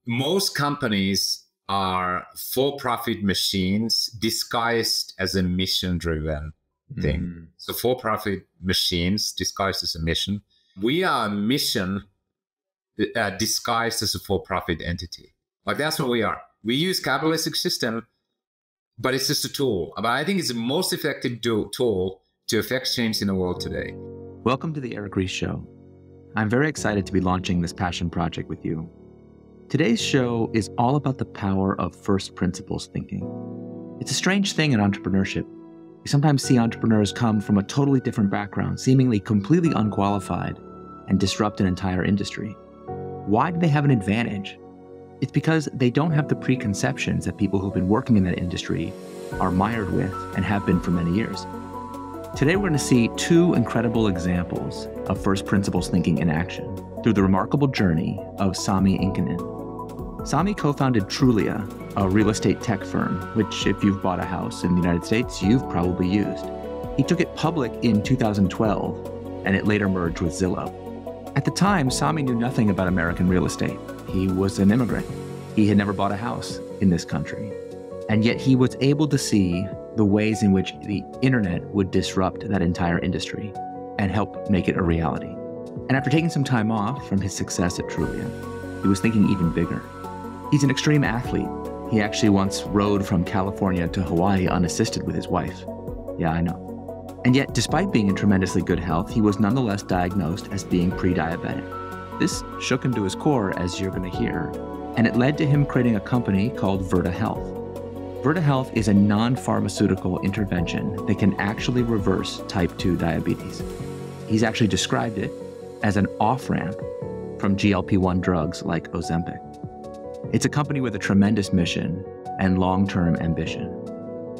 most companies are for-profit machines disguised as a mission-driven thing. So for-profit machines disguised as a mission. We are a mission disguised as a for-profit entity. Like, that's what we are. We use capitalistic system, but it's just a tool. But I think it's the most effective tool to affect change in the world today. Welcome to the Eric Ries Show. I'm very excited to be launching this passion project with you. Today's show is all about the power of first principles thinking. It's a strange thing in entrepreneurship. We sometimes see entrepreneurs come from a totally different background, seemingly completely unqualified, and disrupt an entire industry. Why do they have an advantage? It's because they don't have the preconceptions that people who've been working in that industry are mired with and have been for many years. Today, we're going to see two incredible examples of first principles thinking in action through the remarkable journey of Sami Inkinen. Sami co-founded Trulia, a real estate tech firm, which if you've bought a house in the United States, you've probably used. He took it public in 2012, and it later merged with Zillow. At the time, Sami knew nothing about American real estate. He was an immigrant. He had never bought a house in this country. And yet he was able to see the ways in which the internet would disrupt that entire industry and help make it a reality. And after taking some time off from his success at Trulia, he was thinking even bigger. He's an extreme athlete. He actually once rode from California to Hawaii unassisted with his wife. Yeah, I know. And yet, despite being in tremendously good health, he was nonetheless diagnosed as being pre-diabetic. This shook him to his core, as you're going to hear, and it led to him creating a company called Virta Health. Virta Health is a non-pharmaceutical intervention that can actually reverse type 2 diabetes. He's actually described it as an off-ramp from GLP-1 drugs like Ozempic. It's a company with a tremendous mission and long-term ambition.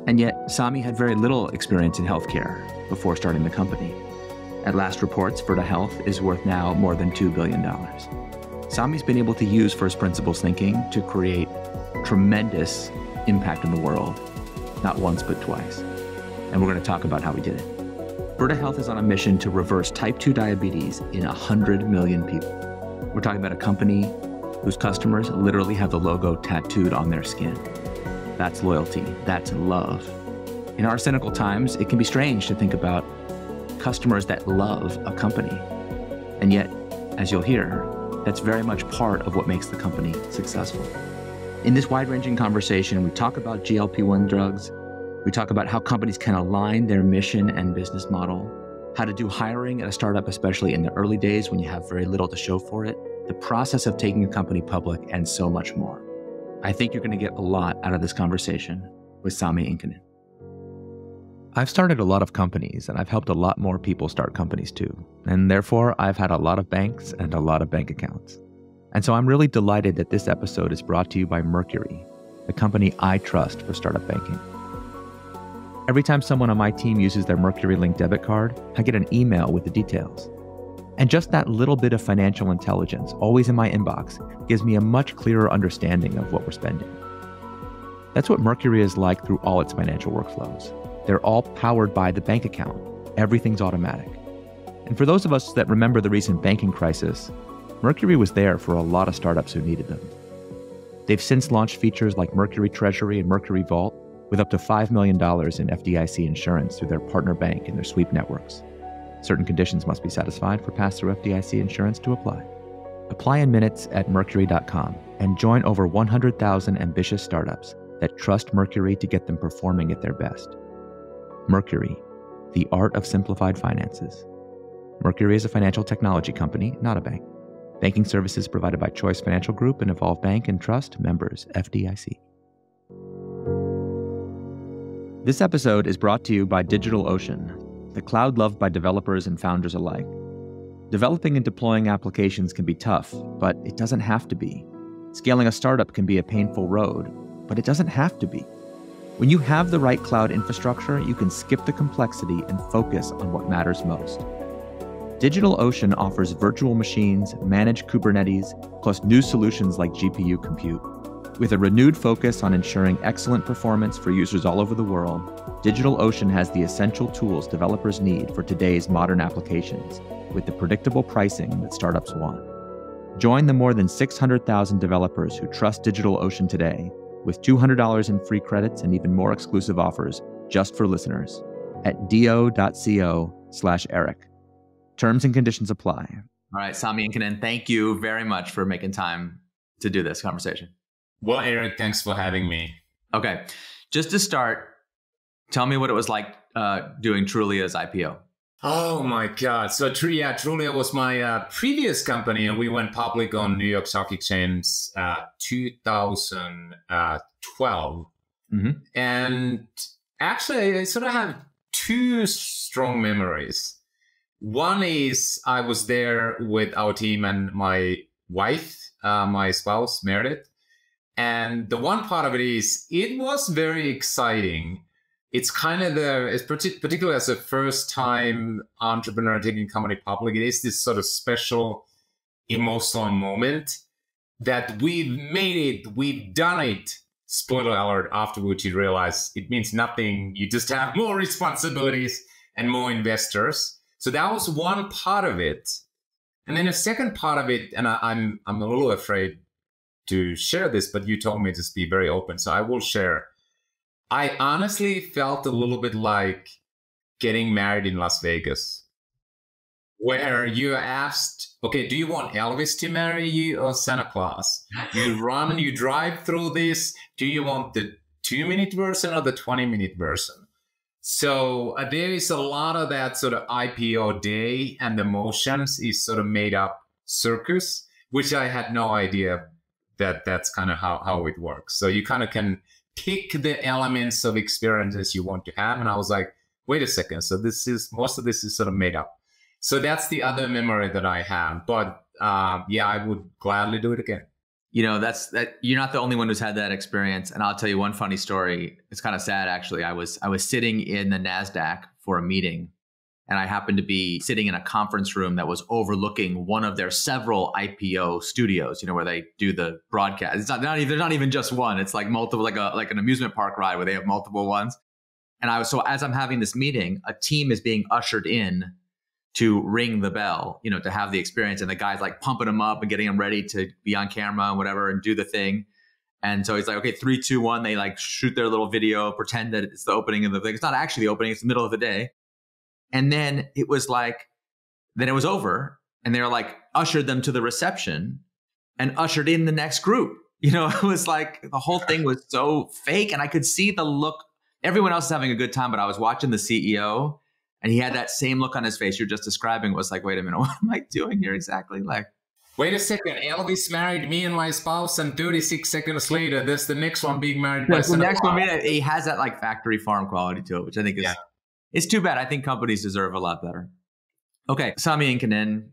And yet, Sami had very little experience in healthcare before starting the company. At last reports, Virta Health is worth now more than $2 billion. Sami's been able to use first principles thinking to create tremendous impact in the world, not once, but twice. And we're going to talk about how he did it. Virta Health is on a mission to reverse type 2 diabetes in 100 million people. We're talking about a company whose customers literally have the logo tattooed on their skin. That's loyalty. That's love. In our cynical times, it can be strange to think about customers that love a company. And yet, as you'll hear, that's very much part of what makes the company successful. In this wide-ranging conversation, we talk about GLP-1 drugs. We talk about how companies can align their mission and business model, how to do hiring at a startup, especially in the early days when you have very little to show for it, the process of taking a company public, and so much more. I think you're going to get a lot out of this conversation with Sami Inkinen. I've started a lot of companies, and I've helped a lot more people start companies too. And therefore, I've had a lot of banks and a lot of bank accounts. And so I'm really delighted that this episode is brought to you by Mercury, the company I trust for startup banking. Every time someone on my team uses their Mercury Link debit card, I get an email with the details. And just that little bit of financial intelligence, always in my inbox, gives me a much clearer understanding of what we're spending. That's what Mercury is like through all its financial workflows. They're all powered by the bank account. Everything's automatic. And for those of us that remember the recent banking crisis, Mercury was there for a lot of startups who needed them. They've since launched features like Mercury Treasury and Mercury Vault with up to $5 million in FDIC insurance through their partner bank and their sweep networks. Certain conditions must be satisfied for pass-through FDIC insurance to apply. Apply in minutes at Mercury.com and join over 100,000 ambitious startups that trust Mercury to get them performing at their best. Mercury, the art of simplified finances. Mercury is a financial technology company, not a bank. Banking services provided by Choice Financial Group and Evolve Bank and Trust, members FDIC. This episode is brought to you by DigitalOcean, the cloud loved by developers and founders alike. Developing and deploying applications can be tough, but it doesn't have to be. Scaling a startup can be a painful road, but it doesn't have to be. When you have the right cloud infrastructure, you can skip the complexity and focus on what matters most. DigitalOcean offers virtual machines, managed Kubernetes, plus new solutions like GPU compute. With a renewed focus on ensuring excellent performance for users all over the world, DigitalOcean has the essential tools developers need for today's modern applications, with the predictable pricing that startups want. Join the more than 600,000 developers who trust DigitalOcean today with $200 in free credits and even more exclusive offers just for listeners at do.co/Eric. Terms and conditions apply. All right, Sami Inkinen, thank you very much for making time to do this conversation. Well, Eric, thanks for having me. Okay, just to start, tell me what it was like doing Trulia's IPO. Oh my God. So Trulia was my previous company, and we went public on New York Stock Exchange 2012. Mm-hmm. And actually, I sort of have two strong memories. One is I was there with our team and my wife, my spouse, Meredith. And the one part of it is it was very exciting. It's kind of particularly as a first-time entrepreneur taking company public, it is this sort of special emotional moment that we've made it, we've done it. Spoiler alert, afterwards you realize it means nothing. You just have more responsibilities and more investors. So that was one part of it. And then the second part of it, and I'm a little afraid to share this, but you told me to be very open, so I will share. I honestly felt a little bit like getting married in Las Vegas, where you're asked, okay, do you want Elvis to marry you or Santa Claus? You drive through this. Do you want the 2-minute version or the 20-minute version? So there is a lot of that sort of IPO day, and the emotions is sort of made up circus, which I had no idea that's kind of how it works. So you kind of can pick the elements of experiences you want to have. And I was like, wait a second. So most of this is sort of made up. So that's the other memory that I have. But yeah, I would gladly do it again. You know, you're not the only one who's had that experience. And I'll tell you one funny story. It's kind of sad, actually. I was sitting in the NASDAQ for a meeting, and I happened to be sitting in a conference room that was overlooking one of their several IPO studios, you know, where they do the broadcast. It's not even just one. It's like multiple, like an amusement park ride where they have multiple ones. And so as I'm having this meeting, a team is being ushered in to ring the bell, you know, to have the experience. And the guy's like pumping them up and getting them ready to be on camera and whatever and do the thing. And so he's like, okay, 3, 2, 1. They like shoot their little video, pretend that it's the opening of the thing. It's not actually the opening. It's the middle of the day. And then it was like, then it was over, and they were like, ushered them to the reception and ushered in the next group. You know, it was like the whole thing was so fake, and I could see the look. Everyone else is having a good time, but I was watching the CEO, and he had that same look on his face you're just describing. It was like, wait a minute, what am I doing here exactly? Like, wait a second, Elvis married me and my spouse, and 36 seconds later, there's the next one being married by the next one. He has that like factory farm quality to it, which I think is it's too bad. I think companies deserve a lot better. Okay, Sami Inkinen,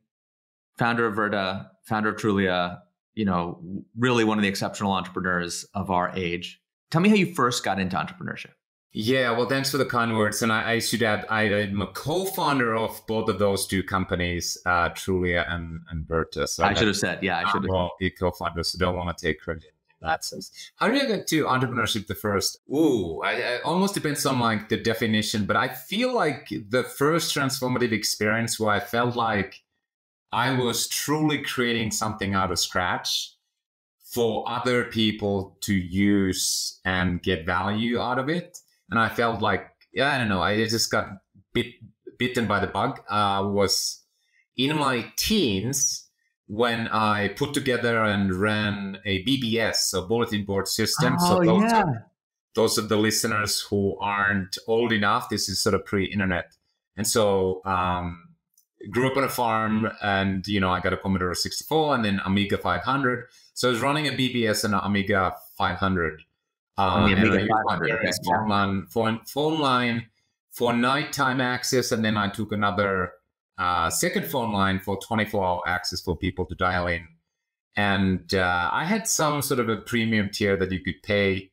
founder of Virta, founder of Trulia, you know, really one of the exceptional entrepreneurs of our age. Tell me how you first got into entrepreneurship. Yeah, well, thanks for the kind words. And I should add, I'm a co-founder of both of those two companies, Trulia and Virta. So I should have said, yeah, I should have. Well, be co-founders, so don't want to take credit in that sense. How did I get to entrepreneurship the first? I almost depends on like the definition, but I feel like the first transformative experience where I felt like I was truly creating something out of scratch for other people to use and get value out of it. And I felt like, I don't know, I just got bitten by the bug. Was in my teens when I put together and ran a BBS, so bulletin board system. Oh, so those are the listeners who aren't old enough. This is sort of pre-internet. And so grew up on a farm, and, you know, I got a Commodore 64 and then Amiga 500. So I was running a BBS and an Amiga 500. Phone line for nighttime access, and then I took another second phone line for 24-hour access for people to dial in. And I had some sort of a premium tier that you could pay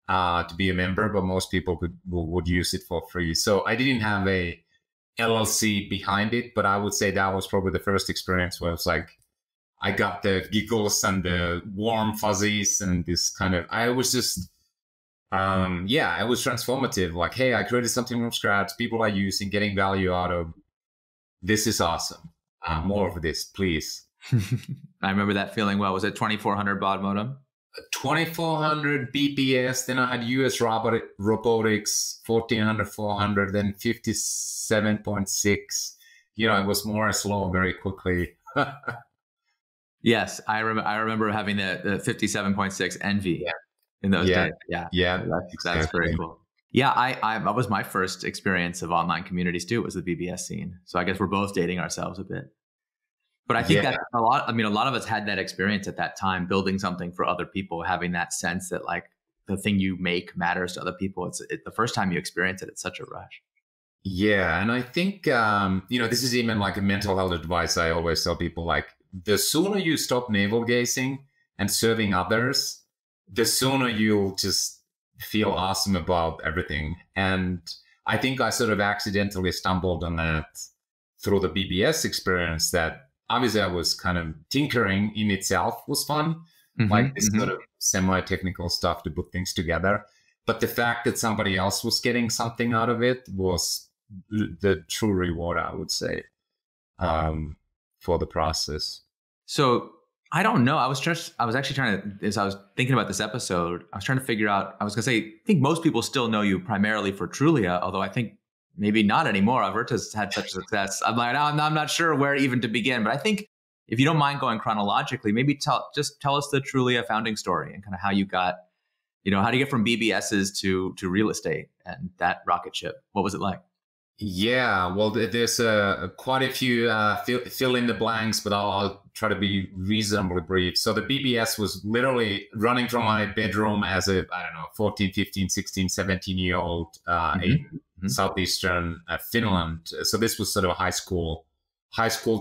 to be a member, but most people would use it for free. So I didn't have a LLC behind it, but I would say that was probably the first experience where it's like I got the giggles and the warm fuzzies and this kind of, I was just, it was transformative. Like, hey, I created something from scratch. People are using, getting value out of. This is awesome. More of this, please. I remember that feeling well. Was it 2400 baud modem? 2400 BPS, then I had US robotics, 1400, 400, then 57.6. You know, it was more slow very quickly. Yes, I remember having the 57.6 Envy in those days. Yeah, that's very cool. Yeah, that was my first experience of online communities too, was the BBS scene. So I guess we're both dating ourselves a bit. But I think that a lot of us had that experience at that time, building something for other people, having that sense that like the thing you make matters to other people. It's the first time you experience it, it's such a rush. Yeah. And I think, this is even like a mental health advice I always tell people, like the sooner you stop navel gazing and serving others, the sooner you'll just feel awesome about everything. And I think I sort of accidentally stumbled on that through the BBS experience, that obviously I was kind of tinkering in itself was fun, like this sort of semi-technical stuff to put things together. But the fact that somebody else was getting something out of it was the true reward, I would say, for the process. So I don't know. I was actually trying to, as I was thinking about this episode, I was trying to figure out, I was going to say, I think most people still know you primarily for Trulia, although I think maybe not anymore. Virta's had such success. I'm like, I'm not sure where even to begin. But I think if you don't mind going chronologically, maybe tell us the Trulia founding story and kind of how you got, how do you get from BBSs to real estate and that rocket ship? What was it like? Yeah, well, there's quite a few fill in the blanks, but I'll try to be reasonably brief. So the BBS was literally running from my bedroom as a, 14, 15, 16, 17-year-old in southeastern Finland. So this was sort of a high school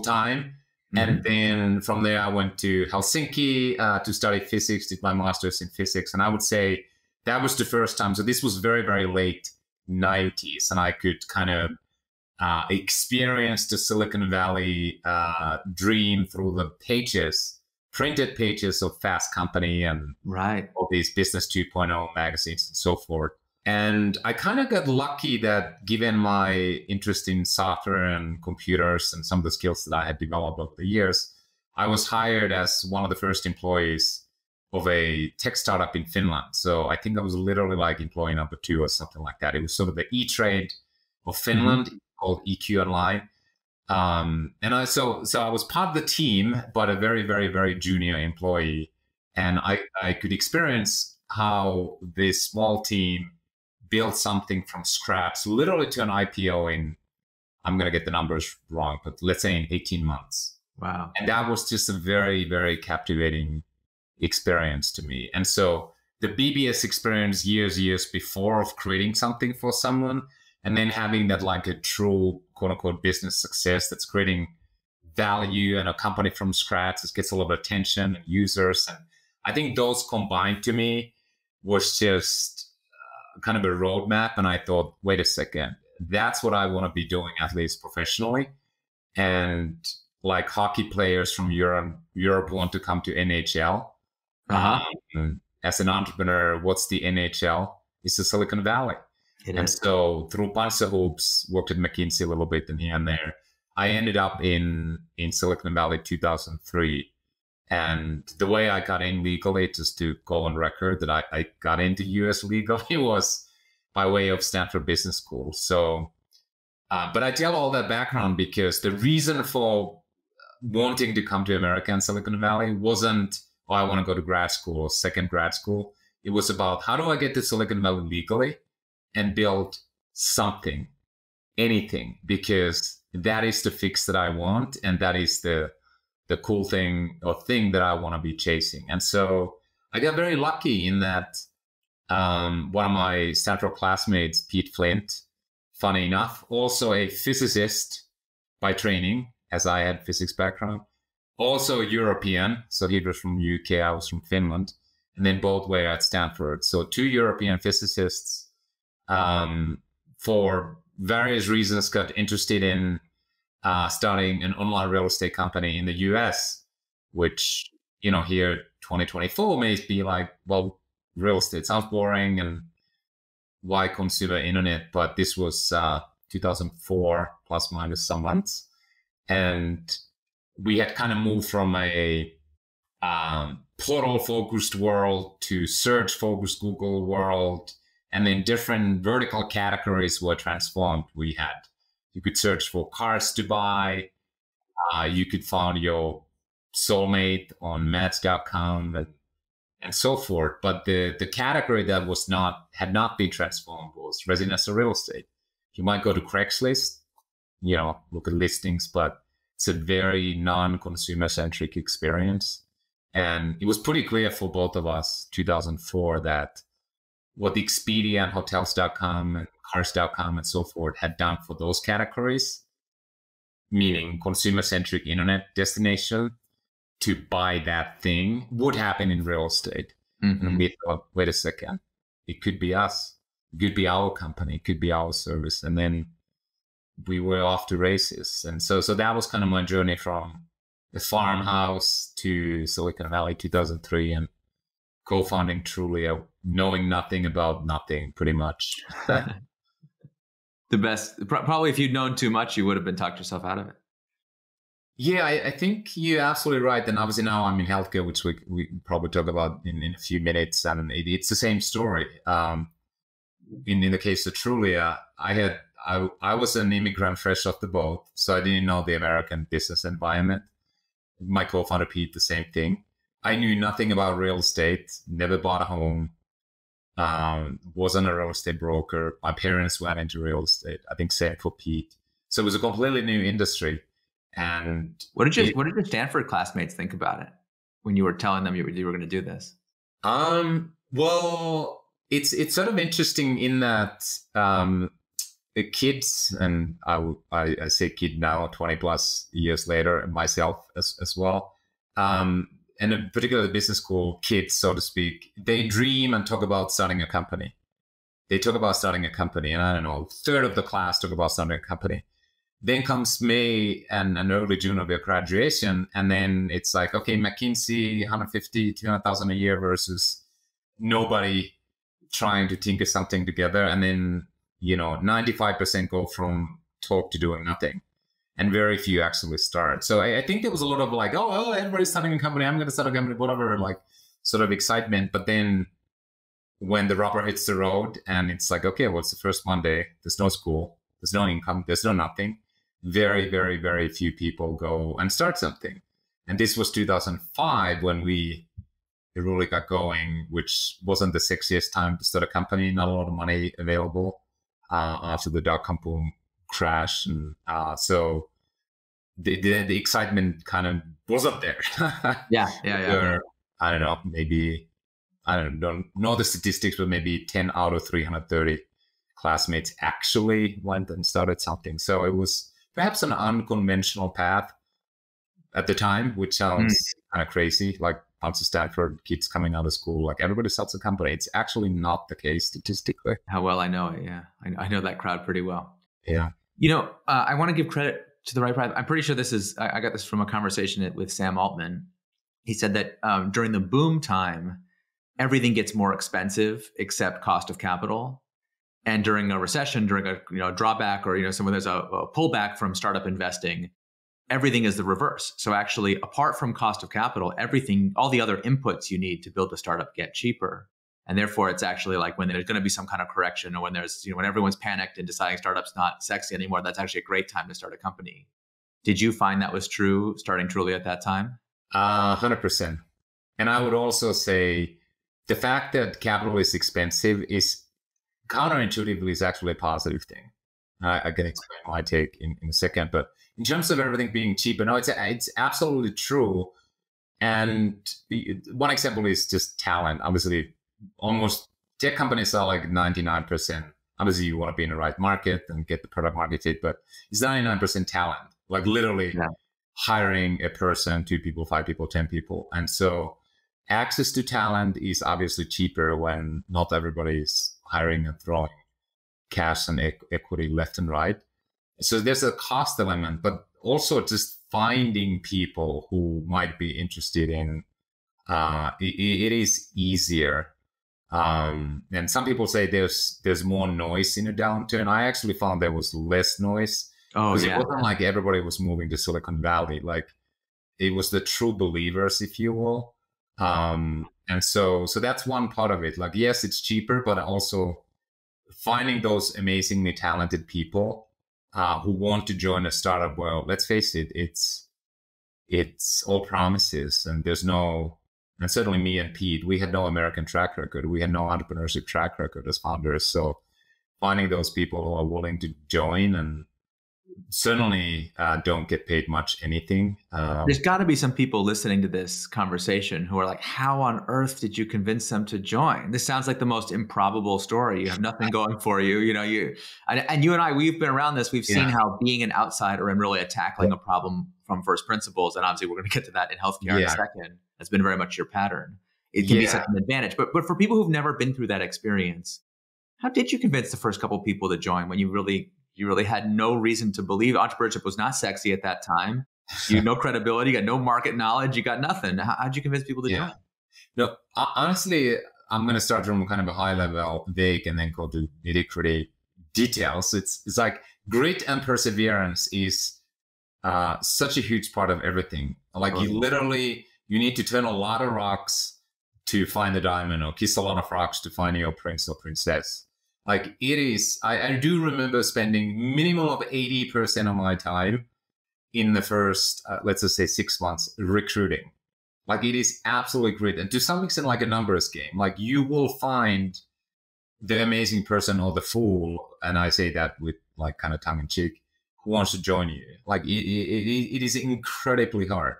time. And then from there, I went to Helsinki to study physics, did my master's in physics. And I would say that was the first time. So this was very, very late 90s. And I could kind of experience the Silicon Valley dream through the printed pages of Fast Company and all these Business 2.0 magazines and so forth. And I kind of got lucky that given my interest in software and computers and some of the skills that I had developed over the years, I was hired as one of the first employees of a tech startup in Finland. So I think I was literally like employee number 2 or something like that. It was sort of the E-Trade of Finland called EQ Online. And I was part of the team, but a very, very, very junior employee. And I could experience how this small team built something from scratch, literally to an IPO in, I'm going to get the numbers wrong, but let's say in 18 months. Wow. And that was just a very, very captivating experience to me. And so the BBS experience years before of creating something for someone and then having that like a true quote unquote business success that's creating value and a company from scratch, that gets a lot of attention and users. And I think those combined to me was just kind of a roadmap. And I thought, wait a second, that's what I want to be doing, at least professionally. And like hockey players from Europe want to come to NHL. As an entrepreneur, what's the NHL? It's the Silicon Valley. So through bunch of hoops, worked at McKinsey a little bit and here and there, I ended up in Silicon Valley 2003. And the way I got in legally, just to go on record that I got into US legally, was by way of Stanford Business School. So, but I tell all that background because the reason for wanting to come to America and Silicon Valley wasn't, I want to go to grad school or second grad school. It was about, how do I get to Silicon Valley legally and build something, anything, because that is the fix that I want. And that is the cool thing or thing that I want to be chasing. And so I got very lucky in that one of my Stanford classmates, Pete Flint, funny enough, also a physicist by training, as I had physics background, also European. So he was from UK, I was from Finland, and then both were at Stanford. So 2 European physicists, for various reasons, got interested in starting an online real estate company in the US, which, here 2024 may be like, well, real estate sounds boring and why consumer internet? But this was 2004 plus minus some months. And we had kind of moved from a portal-focused world to search-focused Google world, and then different vertical categories were transformed. You could search for cars to buy, you could find your soulmate on Match.com and so forth. But the category that had not been transformed was residential real estate. You might go to Craigslist, look at listings, but it's a very non-consumer centric experience. And it was pretty clear for both of us, 2004, that what Expedia and Hotels.com and Cars.com and so forth had done for those categories, meaning consumer-centric internet destination, to buy that thing, would happen in real estate. Mm-hmm. And we thought, wait a second, it could be us. It could be our company. It could be our service. And then we were off to races. And so that was kind of my journey from the farmhouse to Silicon Valley, 2003, and co-founding Trulia, knowing nothing about nothing, pretty much. The best. Probably if you'd known too much, you would have been talked yourself out of it. Yeah, I think you're absolutely right. And obviously now I'm in healthcare, which we probably talk about in a few minutes. And it's the same story. In the case of Trulia, I was an immigrant fresh off the boat, so I didn't know the American business environment. My co-founder Pete, the same thing. I knew nothing about real estate, never bought a home, wasn't a real estate broker. My parents went into real estate. I think same for Pete. So it was a completely new industry. And what did your Stanford classmates think about it when you were telling them you were going to do this? Well, it's sort of interesting in that the kids, and I say kid now, 20 plus years later, and myself as well, and in particular the business school kids, so to speak, they dream and talk about starting a company. They talk about starting a company, and I don't know, a third of the class talk about starting a company. Then comes May and early June of their graduation, and then it's like, okay, McKinsey, 150, 200,000 a year versus nobody trying to tinker something together. And then 95% go from talk to doing nothing, and very few actually start. So I think there was a lot of like, oh, everybody's starting a company, I'm going to start a company, whatever, like sort of excitement. But then when the rubber hits the road and it's like, okay, well, it's the first Monday, there's no school, there's no income, there's no nothing. Very, very, very few people go and start something. And this was 2005 when we really got going, which wasn't the sexiest time to start a company, not a lot of money available. After the dot-com boom crash, and so the excitement kind of wasn't there. Yeah. I don't know, maybe don't know the statistics, but maybe 10 out of 330 classmates actually went and started something. So it was perhaps an unconventional path at the time, which sounds kind of crazy, like out of Stanford, kids coming out of school, like everybody starts a company. It's actually not the case statistically. How well I know it. Yeah. I know that crowd pretty well. Yeah. I want to give credit to the right crowd. I'm pretty sure I got this from a conversation with Sam Altman. He said that during the boom time, everything gets more expensive except cost of capital. And during a recession, during a drawback, or when there's a pullback from startup investing, everything is the reverse. So actually, apart from cost of capital, everything, all the other inputs you need to build a startup get cheaper. And therefore, it's actually like when there's going to be some kind of correction, or when there's, when everyone's panicked and deciding startup's not sexy anymore, that's actually a great time to start a company. Did you find that was true starting Trulia at that time? 100%. And I would also say the fact that capital is expensive is counterintuitively is actually a positive thing. I can explain my take in a second, but in terms of everything being cheaper, no, it's absolutely true. And one example is just talent. Obviously, almost tech companies are like 99%. Obviously, you want to be in the right market and get the product market fit, but it's 99% talent, like literally hiring a person, 2 people, 5 people, 10 people. And so access to talent is obviously cheaper when not everybody is hiring and throwing cash and equity left and right. So there's a cost element, but also just finding people who might be interested in it is easier. And some people say there's more noise in a downturn. I actually found there was less noise. Because it wasn't like everybody was moving to Silicon Valley. Like it was the true believers, if you will. And so that's one part of it. Like, yes, it's cheaper, but also finding those amazingly talented people who want to join a startup. Well, let's face it, it's all promises, and there's no, and certainly me and Pete, we had no American track record. We had no entrepreneurship track record as founders. So finding those people who are willing to join and certainly don't get paid much anything. There's got to be some people listening to this conversation who are like, how on earth did you convince them to join? This sounds like the most improbable story. You have nothing going for you. You know, and you and I, we've been around this. We've seen how being an outsider and really tackling a problem from first principles, and obviously we're going to get to that in healthcare in a second, has been very much your pattern. It can be such an advantage. But for people who've never been through that experience, how did you convince the first couple of people to join when you really had no reason to believe? Entrepreneurship was not sexy at that time. You had no credibility, you got no market knowledge, you got nothing. How'd you convince people to join? No, honestly, I'm going to start from kind of a high level, vague, and then go to nitty-gritty details. It's like grit and perseverance is such a huge part of everything. Like you need to turn a lot of rocks to find the diamond, or kiss a lot of rocks to find your prince or princess. Like it is, I do remember spending minimum of 80% of my time in the first, let's just say 6 months recruiting. Like it is absolutely great. And to some extent, like a numbers game, like you will find the amazing person or the fool. And I say that with like kind of tongue in cheek, who wants to join you. Like it is incredibly hard.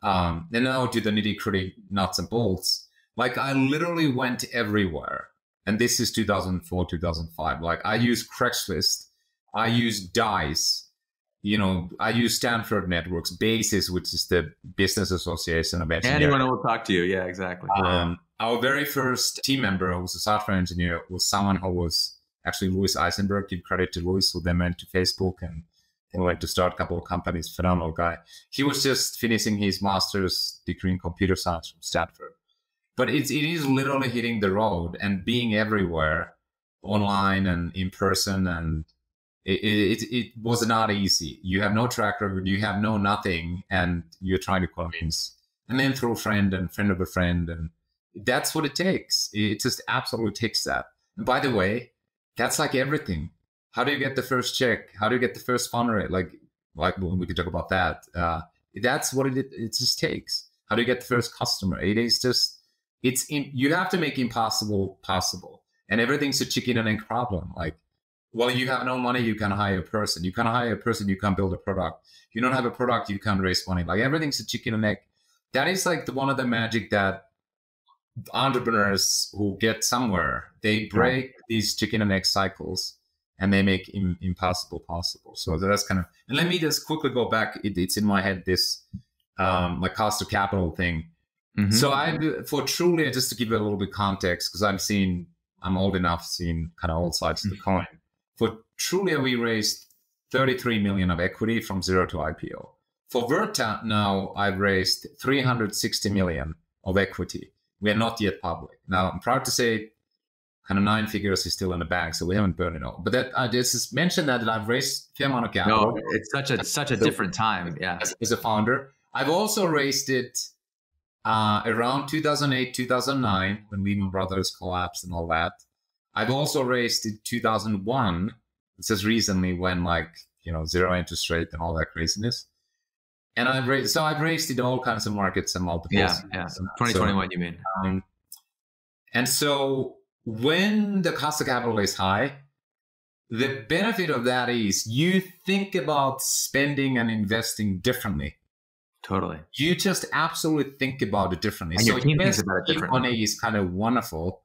And now to the nitty gritty nuts and bolts, like I literally went everywhere. And this is 2004, 2005. Like I use Craigslist, I use Dice, you know, I use Stanford Networks, BASIS, which is the Business Association of Engineering. Anyone will talk to you. Yeah, exactly. Our very first team member, who was a software engineer, was someone who was actually Louis Eisenberg. Give credit to Louis, who then went to Facebook and went to start a couple of companies. Phenomenal guy. He was just finishing his master's degree in computer science from Stanford. But it is literally hitting the road and being everywhere, online and in person. And it was not easy. You have no track record, you have no nothing, and you're trying to convince. And then through a friend and friend of a friend. And that's what it takes. It just absolutely takes that. And by the way, that's like everything. How do you get the first check? How do you get the first fundraiser? Like we could talk about that. That's what it just takes. How do you get the first customer? It is just, you have to make impossible possible, and everything's a chicken and egg problem. Like, well, you have no money, you can hire a person. You can hire a person, you can build a product. You don't have a product, you can't raise money. Like everything's a chicken and egg. That is like one of the magic that entrepreneurs who get somewhere, they break these chicken and egg cycles and they make impossible possible. So that's kind of, and let me just quickly go back. It's in my head, this like cost of capital thing. Mm-hmm. So for Trulia, just to give you a little bit context, because I'm old enough, seen kind of all sides of the coin. For Trulia, we raised 33 million of equity from zero to IPO. For Virta, now I've raised 360 million of equity. We are not yet public. Now, I'm proud to say kind of 9 figures is still in the bank, so we haven't burned it all. But that I just mentioned that I've raised a fair amount of capital. No, it's such a different time. Yeah. As a founder. I've also raised it around 2008, 2009, when Lehman Brothers collapsed and all that. I've also raised it 2001, just recently when zero interest rate and all that craziness. And I've raised it all kinds of markets and multiples. Yeah. 2021, you mean? And so when the cost of capital is high, the benefit of that is you think about spending and investing differently. Totally. You just absolutely think about it differently. And your team thinks about it differently. Money is kind of wonderful,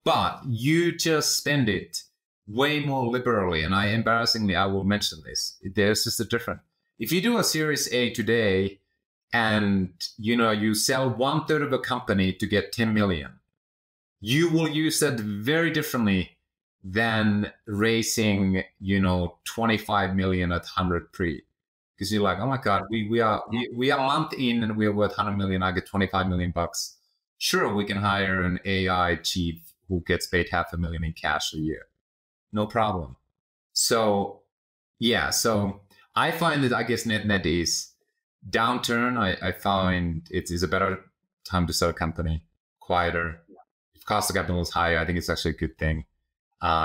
but you just spend it way more liberally. And I will mention this. There's just a difference. If you do a Series A today and, you sell 1/3 of a company to get 10 million, you will use that very differently than raising, 25 million at 100 pre. Because you're like, oh my God, we are a month in and we're worth 100 million. I get 25 million bucks. Sure, we can hire an AI chief who gets paid $500,000 in cash a year. No problem. So, yeah. So I find that, I guess, net is downturn, I find it is a better time to start a company, quieter. If cost of capital is higher, I think it's actually a good thing.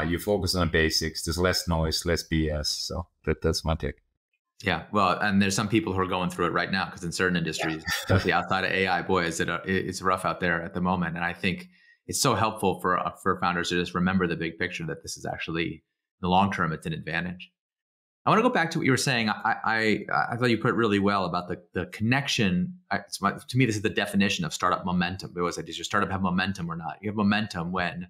You focus on basics. There's less noise, less BS. So that's my take. Yeah, well, and there's some people who are going through it right now because in certain industries, especially outside of AI, boy, it's rough out there at the moment. And I think it's so helpful for founders to just remember the big picture that this is actually, in the long term, it's an advantage. I want to go back to what you were saying. I thought you put it really well about the connection. To me, this is the definition of startup momentum. It was like, does your startup have momentum or not? You have momentum when,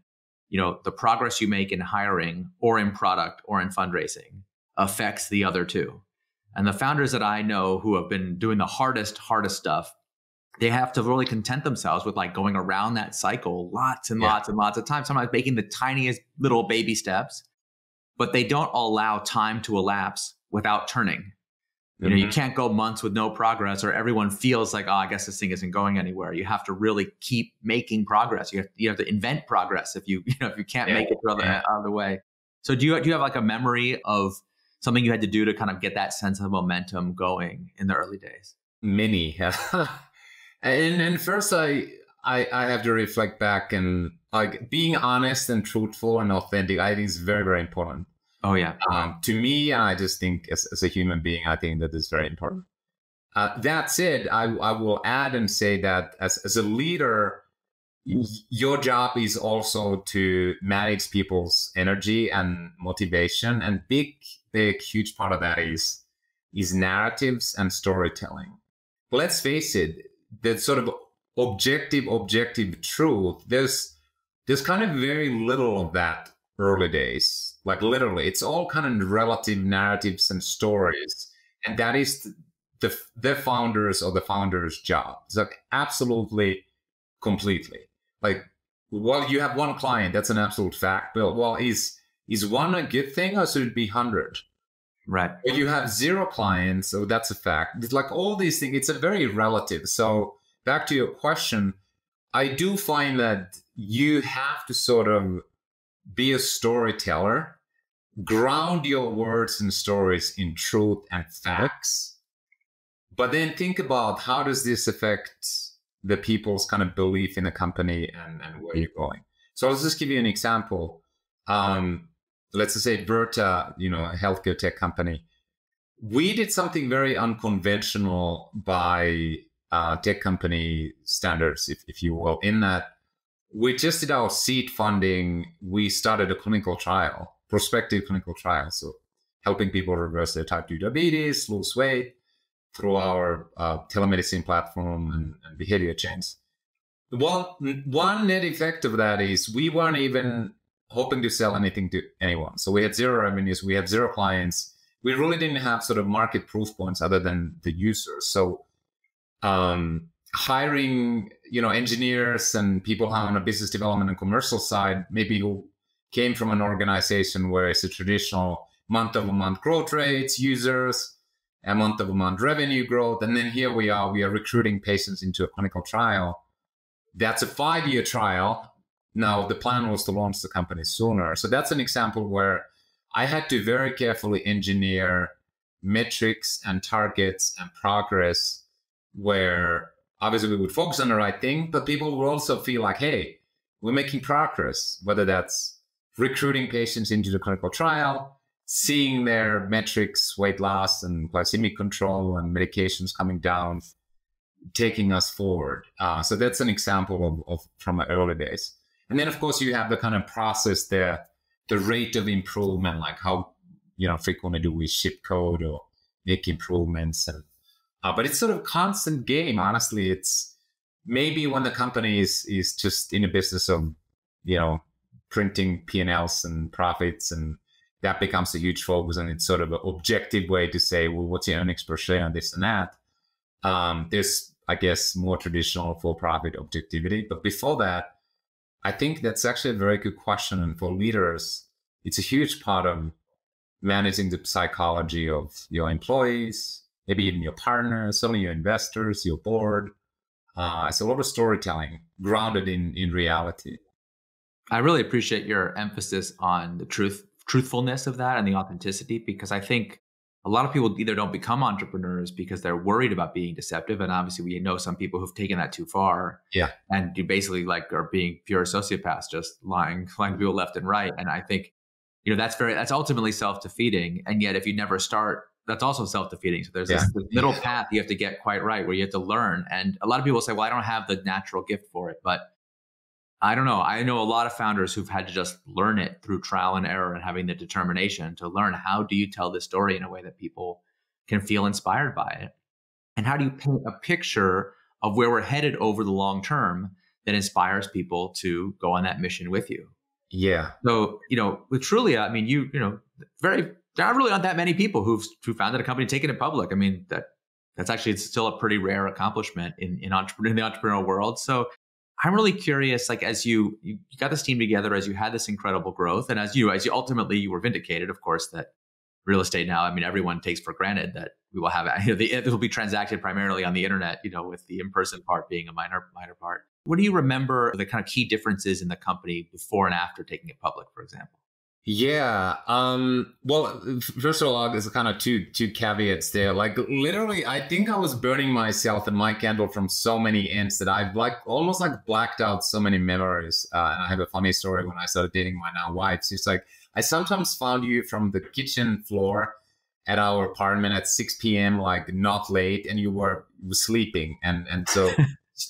the progress you make in hiring or in product or in fundraising affects the other two. And the founders that I know who have been doing the hardest stuff, they have to really content themselves with like going around that cycle lots and lots and lots of times, sometimes making the tiniest little baby steps, but they don't allow time to elapse without turning. You can't go months with no progress, or everyone feels like, oh, I guess this thing isn't going anywhere. You have to really keep making progress. You have to invent progress if you can't make it out of the way. So do you have like a memory of something you had to do to kind of get that sense of momentum going in the early days? Many. And first I have to reflect back, and like being honest and truthful and authentic, I think is very, very important. Oh, yeah. To me, I just think as a human being, I think that is very important. That said, I will add and say that as a leader, your job is also to manage people's energy and motivation. And big, huge part of that is narratives and storytelling. But let's face it, the sort of objective truth, there's kind of very little of that early days. Like literally, it's all kind of relative narratives and stories. And that is the founders or the founder's job. It's like absolutely, completely. Like, well, you have one client, that's an absolute fact. Well, is one a good thing, or should it be 100? Right. Or you have 0 clients, so that's a fact. It's like all these things, it's a very relative. So back to your question, I do find that you have to sort of be a storyteller, ground your words and stories in truth and facts, but then think about how does this affect the people's kind of belief in the company and where you're going. So I'll just give you an example. Let's just say Virta, a healthcare tech company. We did something very unconventional by tech company standards, if you will, in that we just did our seed funding. We started a clinical trial, prospective clinical trial. So helping people reverse their type 2 diabetes, lose weight through our telemedicine platform and behavior change. One net effect of that is we weren't even hoping to sell anything to anyone. So we had 0 revenues, we had 0 clients. We really didn't have sort of market proof points other than the users. So hiring, engineers and people on a business development and commercial side, maybe who came from an organization where it's a traditional month-over-month growth rates, users, and month-over-month revenue growth. And then here we are recruiting patients into a clinical trial. That's a 5-year trial. Now, the plan was to launch the company sooner. So that's an example where I had to very carefully engineer metrics and targets and progress where obviously we would focus on the right thing, but people would also feel like, hey, we're making progress, whether that's recruiting patients into the clinical trial, seeing their metrics, weight loss and glycemic control and medications coming down, taking us forward. So that's an example of from the early days. And then, of course, you have the kind of process there, the rate of improvement, like how frequently do we ship code or make improvements. And but it's sort of constant game. Honestly, it's maybe when the company is just in a business of, printing P&Ls and profits, and that becomes a huge focus, and it's sort of an objective way to say, well, what's your earnings per share and this and that. There's, I guess, more traditional for-profit objectivity. But before that, I think that's actually a very good question. And for leaders, it's a huge part of managing the psychology of your employees, maybe even your partners, certainly your investors, your board. It's a lot of storytelling grounded in reality. I really appreciate your emphasis on the truthfulness of that and the authenticity, because I think a lot of people either don't become entrepreneurs because they're worried about being deceptive. And obviously we know some people who've taken that too far. Yeah. And you basically like are being pure sociopaths, just lying to people left and right. And I think, that's ultimately self-defeating. And yet if you never start, that's also self-defeating. So there's this middle path you have to get quite right where you have to learn. And a lot of people say, well, I don't have the natural gift for it, but I don't know. I know a lot of founders who've had to just learn it through trial and error and having the determination to learn how do you tell this story in a way that people can feel inspired by it? And how do you paint a picture of where we're headed over the long term that inspires people to go on that mission with you? Yeah. So, with Trulia, I mean, there are really not that many people who founded a company, taken it public. I mean, that's actually, it's still a pretty rare accomplishment in the entrepreneurial world. So I'm really curious, like, as you got this team together, as you had this incredible growth, and as you ultimately you were vindicated, of course, that real estate now, I mean, everyone takes for granted that we will have, it will be transacted primarily on the internet, with the in-person part being a minor part. What do you remember the kind of key differences in the company before and after taking it public, for example? Yeah. Well, first of all, there's kind of two caveats there. Like literally, I think I was burning myself and my candle from so many ends that I've almost blacked out so many memories. And I have a funny story when I started dating my now wife. She's like, I sometimes found you from the kitchen floor at our apartment at 6 p.m., not late, and you were sleeping. And so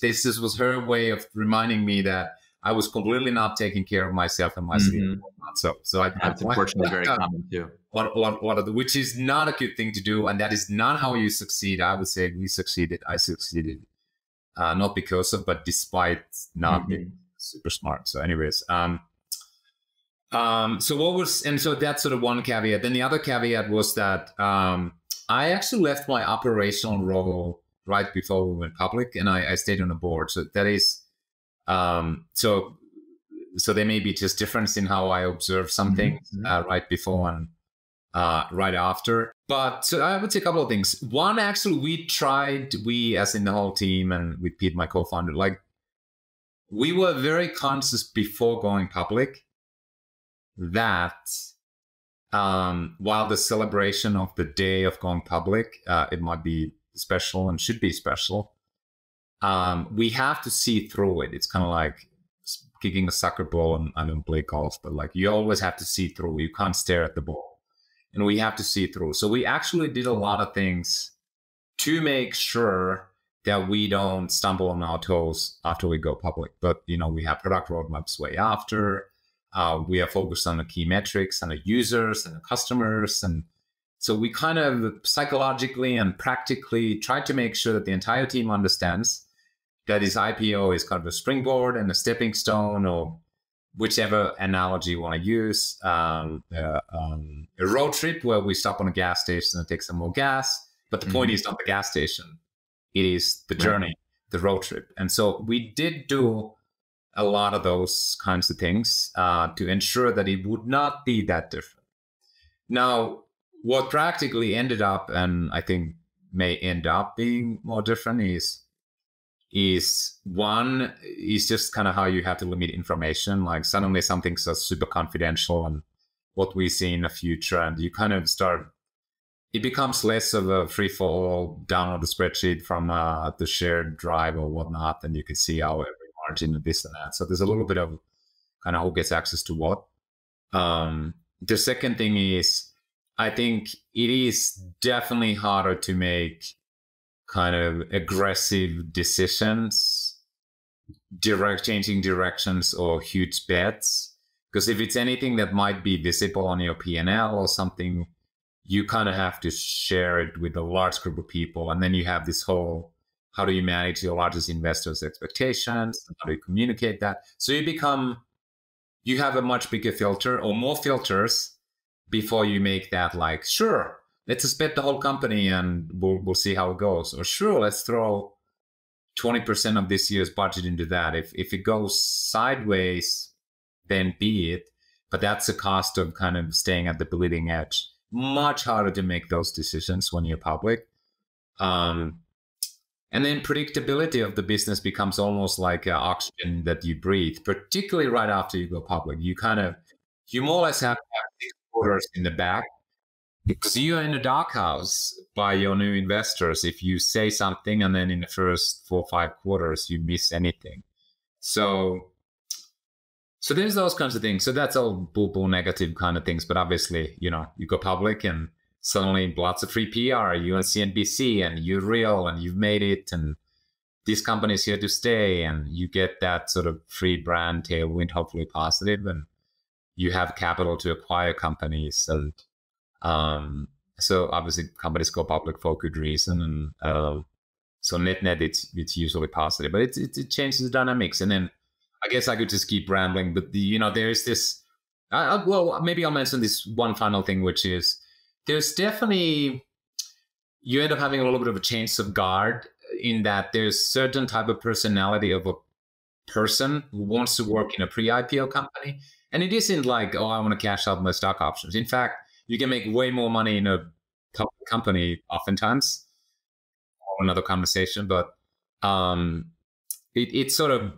this was her way of reminding me that I was completely not taking care of myself and my sleep. So that's unfortunately very common too. Which is not a good thing to do, and that is not how you succeed. I would say we succeeded. I succeeded, not because of, but despite not being super smart. So, anyways, so that's sort of one caveat. Then the other caveat was that I actually left my operational role right before we went public, and I stayed on the board. So that is. So there may be just difference in how I observe something right before and right after. But so I would say a couple of things. One, actually, we as in the whole team and with Pete, my co-founder, we were very conscious before going public that while the celebration of the day of going public, it might be special and should be special. We have to see through it. It's kind of like kicking a soccer ball, and I don't play golf, but you always have to see through. You can't stare at the ball, and we have to see through. So we actually did a lot of things to make sure that we don't stumble on our toes after we go public. But, we have product roadmaps way after. We are focused on the key metrics and the users and the customers. And so we kind of psychologically and practically try to make sure that the entire team understands that his IPO is kind of a springboard and a stepping stone, or whichever analogy you want to use. A road trip where we stop on a gas station and take some more gas. But the point is not the gas station. It is the journey, the road trip. And so we did do a lot of those kinds of things to ensure that it would not be that different. Now, what practically ended up, and I think may end up being more different, is one is just kind of how you have to limit information. Suddenly something's super confidential and what we see in the future, and you kind of it becomes less of a free for all, download the spreadsheet from the shared drive or whatnot, and you can see how every margin and this and that. So there's a little bit of kind of who gets access to what. The second thing is, I think it is definitely harder to make kind of aggressive decisions, changing directions or huge bets. Because if it's anything that might be visible on your P&L or something, you kind of have to share it with a large group of people. And then you have this whole, how do you manage your largest investors' expectations? How do you communicate that? So you have a much bigger filter or more filters before you make that sure, let's just bet the whole company and we'll see how it goes. Or sure, let's throw 20% of this year's budget into that. If it goes sideways, then be it. But that's the cost of kind of staying at the bleeding edge. Much harder to make those decisions when you're public. And then predictability of the business becomes almost like oxygen that you breathe, particularly right after you go public. You more or less have 6 quarters in the back Because you're in a doghouse by your new investors if you say something and then in the first 4 or 5 quarters you miss anything. So there's those kinds of things. So that's all bull negative kind of things. But obviously, you go public and suddenly lots of free PR, you're on CNBC and you're real and you've made it and this company is here to stay, and you get that sort of free brand tailwind, hopefully positive, and you have capital to acquire companies. And so obviously companies go public for good reason. And so net, it's usually positive, but it changes the dynamics. And then I guess I could just keep rambling, but there is this, well, maybe I'll mention this one final thing, which is there's definitely, you end up having a little bit of a change of guard in that there's certain type of personality of a person who wants to work in a pre-IPO company. And it isn't like, oh, I want to cash out my stock options. In fact, you can make way more money in a public company oftentimes, or another conversation, but it's sort of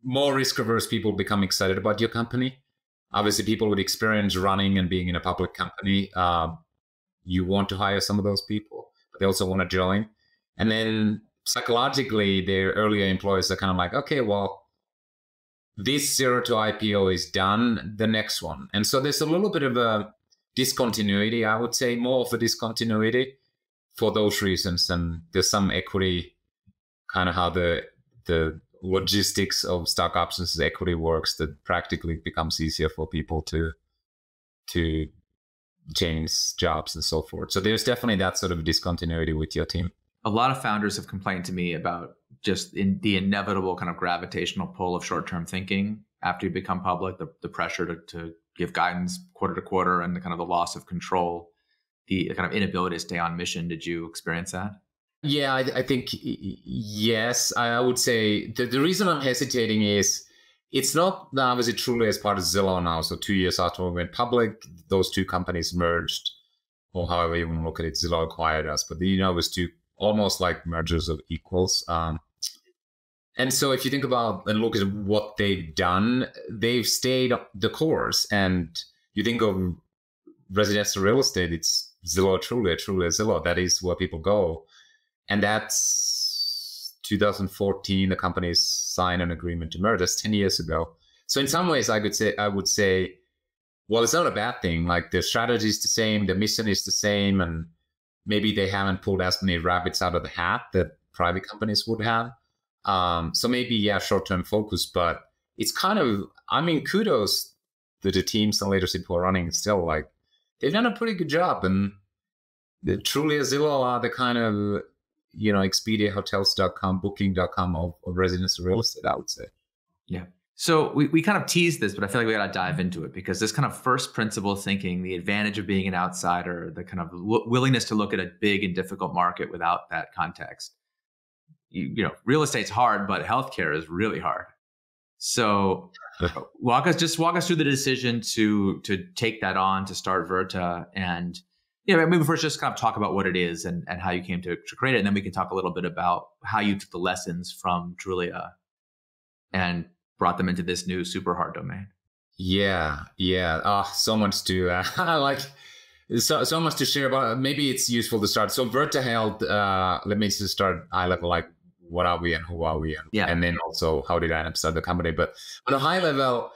more risk-averse people become excited about your company. Obviously, people with experience running and being in a public company, you want to hire some of those people, but they also want to join. And then psychologically, their earlier employees are kind of like, okay, well, this zero to IPO is done, the next one. And so there's a little bit of a discontinuity, I would say, more of a discontinuity for those reasons. And there's some equity, kind of how the logistics of stock options as equity works, that practically becomes easier for people to change jobs and so forth. So there's definitely that sort of discontinuity with your team. A lot of founders have complained to me about just the inevitable kind of gravitational pull of short-term thinking after you become public, the pressure to give guidance quarter to quarter, and the kind of the loss of control, the kind of inability to stay on mission. Did you experience that? Yeah, I think yes. I would say the reason I'm hesitating is it's not obviously Trulia as part of Zillow now. So 2 years after we went public, those two companies merged, or however you want to look at it, Zillow acquired us. But it was two almost like mergers of equals. And so if you think about and look at what they've done, they've stayed the course. And you think of residential real estate, it's Zillow, Trulia, Zillow. That is where people go. And that's 2014, the companies signed an agreement to merge. That's 10 years ago. So in some ways, I would say, well, it's not a bad thing. Like the strategy is the same, the mission is the same, and maybe they haven't pulled as many rabbits out of the hat that private companies would have. So maybe, yeah, short-term focus, but it's kind of, kudos to the teams and leadership who are running still. Like, they've done a pretty good job. And the Trulia, Zillow are the kind of, Expedia, Hotels.com, Booking.com of residential real estate, I would say. Yeah. So we kind of teased this, but I feel like we got to dive into it, because this kind of first principle thinking, the advantage of being an outsider, the kind of willingness to look at a big and difficult market without that context. Real estate's hard, but healthcare is really hard. So walk us through the decision to take that on, to start Virta, and maybe first just kind of talk about what it is and how you came to create it, and then we can talk a little bit about how you took the lessons from Trulia and brought them into this new super hard domain. Yeah. So much to so much to share about. Maybe it's useful to start. So Virta Health, let me just start high level, like what are we and who are we, and then also how did I end up start the company. But on a high level,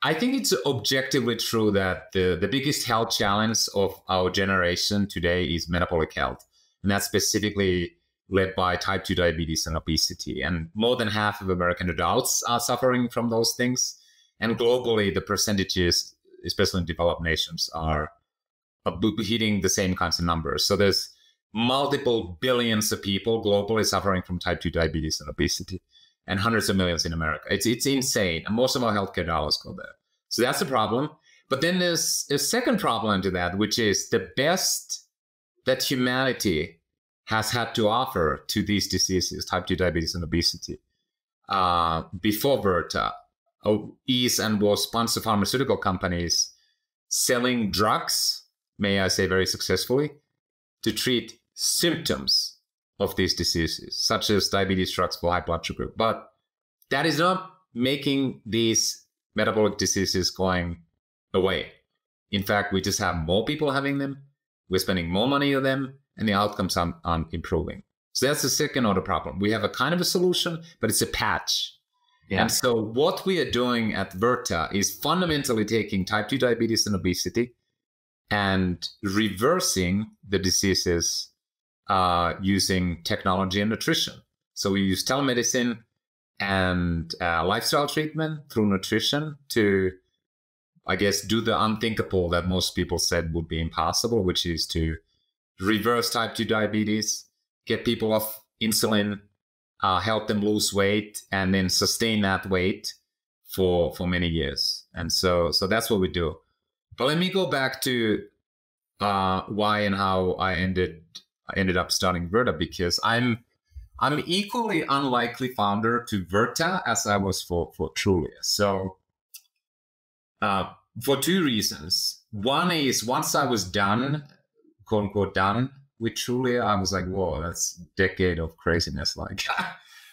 I think it's objectively true that the biggest health challenge of our generation today is metabolic health, and that's specifically led by type 2 diabetes and obesity. And more than half of American adults are suffering from those things. And globally, the percentages, especially in developed nations, are hitting the same kinds of numbers. So there's multiple billions of people globally suffering from type 2 diabetes and obesity, and hundreds of millions in America. It's insane. And most of our healthcare dollars go there. So that's a problem. But then there's a second problem to that, which is the best that humanity has had to offer to these diseases, type 2 diabetes and obesity, before Virta, is and was sponsor pharmaceutical companies selling drugs, may I say very successfully, to treat symptoms of these diseases, such as diabetes drugs for high blood sugar. But that is not making these metabolic diseases going away. In fact, we just have more people having them. We're spending more money on them, and the outcomes aren't improving. So that's the second order problem. We have a kind of a solution, but it's a patch. Yeah. And so what we are doing at Virta is fundamentally taking type 2 diabetes and obesity and reversing the diseases using technology and nutrition. So we use telemedicine and lifestyle treatment through nutrition to, I guess, do the unthinkable that most people said would be impossible, which is to reverse type 2 diabetes, get people off insulin, help them lose weight, and then sustain that weight for many years. And so that's what we do. But let me go back to why and how I ended up starting Virta, because I'm equally unlikely founder to Virta as I was for Trulia. So for two reasons. One is once I was done, quote unquote, done with Trulia, I was like, whoa, that's a decade of craziness. Like,